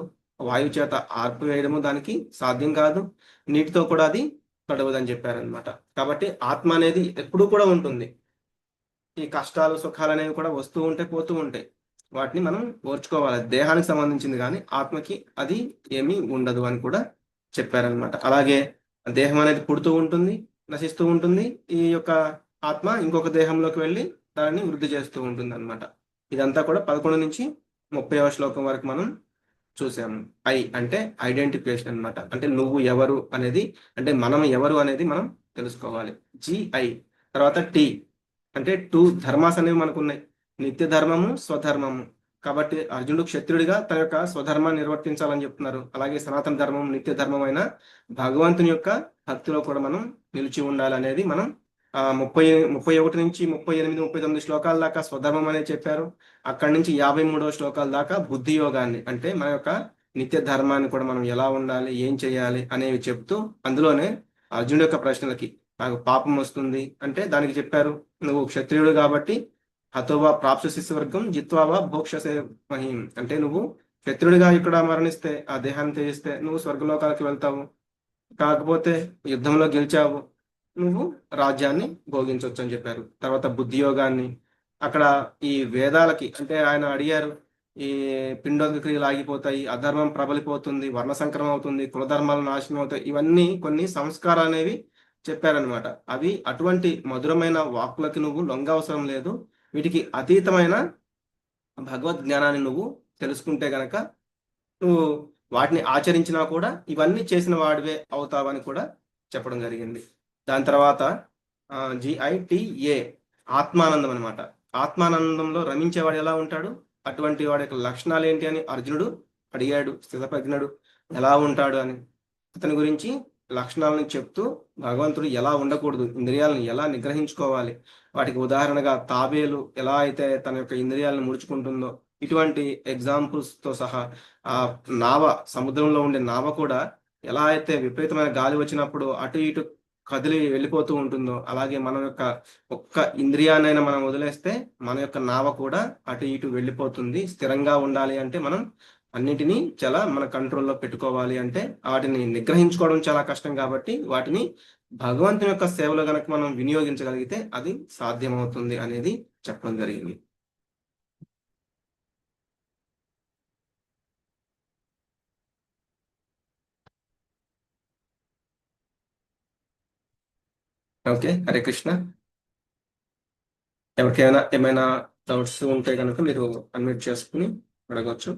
వాయు చేత ఆర్పివేయడము దానికి సాధ్యం కాదు, నీటితో కూడా అది తడవదని చెప్పారనమాట. కాబట్టి ఆత్మ అనేది ఎప్పుడూ కూడా ఉంటుంది. ఈ కష్టాలు సుఖాలు అనేవి కూడా వస్తూ ఉంటాయి, పోతూ ఉంటాయి. వాటిని మనం ఓర్చుకోవాలి. దేహానికి సంబంధించింది కానీ ఆత్మకి అది ఏమీ ఉండదు అని కూడా చెప్పారనమాట. అలాగే దేహం అనేది పుడుతూ ఉంటుంది, నశిస్తూ ఉంటుంది. ఈ యొక్క ఆత్మ ఇంకొక దేహంలోకి వెళ్ళి దానిని వృద్ధి చేస్తూ ఉంటుంది అనమాట. ఇదంతా కూడా 11 నుంచి 30వ శ్లోకం వరకు మనం చూసాము. ఐ అంటే ఐడెంటిఫికేషన్ అనమాట. అంటే నువ్వు ఎవరు అనేది, అంటే మనం ఎవరు అనేది మనం తెలుసుకోవాలి. జిఐ తర్వాత టి అంటే 2 ధర్మాస్ అనేవి మనకు ఉన్నాయి, నిత్య ధర్మము, స్వధర్మము. కాబట్టి అర్జునుడు క్షత్రుడిగా తన యొక్క స్వధర్మాన్ని నిర్వర్తించాలని చెప్తున్నారు. అలాగే సనాతన ధర్మం, నిత్య ధర్మం అయిన భగవంతుని యొక్క భక్తిలో కూడా మనం నిలిచి ఉండాలి అనేది మనం 31 నుంచి 38, 39 శ్లోకాల దాకా స్వధర్మం అనేది చెప్పారు. అక్కడి నుంచి 53వ శ్లోకాల దాకా బుద్ధి యోగాన్ని, అంటే మన యొక్క నిత్య ధర్మాన్ని కూడా మనం ఎలా ఉండాలి, ఏం చేయాలి అనేవి చెప్తూ, అందులోనే అర్జునుడి యొక్క ప్రశ్నలకి నాకు పాపం వస్తుంది అంటే దానికి చెప్పారు, నువ్వు క్షత్రియుడు కాబట్టి హతోవా ప్రాప్స్యసి స్వర్గం జిత్వావా భోక్షసే మహీం. అంటే నువ్వు క్షత్రుడిగా ఇక్కడ మరణిస్తే, ఆ దేహాన్ని త్యజిస్తే నువ్వు స్వర్గలోకాలకి వెళ్తావు. కాకపోతే యుద్ధంలో గెలిచావు, నువ్వు రాజ్యాన్ని భోగించవచ్చు అని చెప్పారు. తర్వాత బుద్ధి యోగాన్ని, అక్కడ ఈ వేదాలకి, అంటే ఆయన అడిగారు ఈ పిండోదక క్రియలు ఆగిపోతాయి, అధర్మం ప్రబలిపోతుంది, వర్ణ సంకరం అవుతుంది, కులధర్మాలు నాశనం అవుతాయి. ఇవన్నీ కొన్ని సంస్కారాలు అనేవి చెప్పారనమాట. అవి అటువంటి మధురమైన వాక్కులకి నువ్వు లొంగ అవసరం లేదు. వీటికి అతీతమైన భగవద్ జ్ఞానాన్ని నువ్వు తెలుసుకుంటే గనక నువ్వు వాటిని ఆచరించినా కూడా ఇవన్నీ చేసిన వాడివే అవుతావని కూడా చెప్పడం జరిగింది. దాని తర్వాత GITA ఆత్మానందం అనమాట. ఆత్మానందంలో రమించేవాడు ఎలా ఉంటాడు, అటువంటి వాడి యొక్క లక్షణాలు ఏంటి అని అర్జునుడు అడిగాడు. స్థితప్రజ్ఞుడు ఎలా ఉంటాడు అని అతని గురించి లక్షణాలను చెప్తూ భగవంతుడు ఎలా ఉండకూడదు, ఇంద్రియాలను ఎలా నిగ్రహించుకోవాలి, వాటికి ఉదాహరణగా తాబేలు ఎలా అయితే తన యొక్క ఇంద్రియాలను ముడుచుకుంటుందో ఇటువంటి ఎగ్జాంపుల్స్ తో సహా ఆ నావ, సముద్రంలో ఉండే నావ కూడా ఎలా అయితే విపరీతమైన గాలి వచ్చినప్పుడు అటు ఇటు కదిలి వెళ్ళిపోతూ ఉంటుందో, అలాగే మన యొక్క ఒక్క ఇంద్రియాన్నైనా మనం వదిలేస్తే మన యొక్క నావ కూడా అటు ఇటు వెళ్ళిపోతుంది. స్థిరంగా ఉండాలి అంటే మనం అన్నిటినీ చాలా మన కంట్రోల్లో పెట్టుకోవాలి. అంటే వాటిని నిగ్రహించుకోవడం చాలా కష్టం కాబట్టి వాటిని భగవంతుని యొక్క సేవలో గనక మనం వినియోగించగలిగితే అది సాధ్యమవుతుంది అనేది చెప్పడం జరిగింది. ఓకే, హరే కృష్ణ. ఎవరికైనా ఏమైనా డౌట్స్ ఉంటే కనుక మీరు అన్మ్యూట్ చేసుకుని అడగవచ్చు.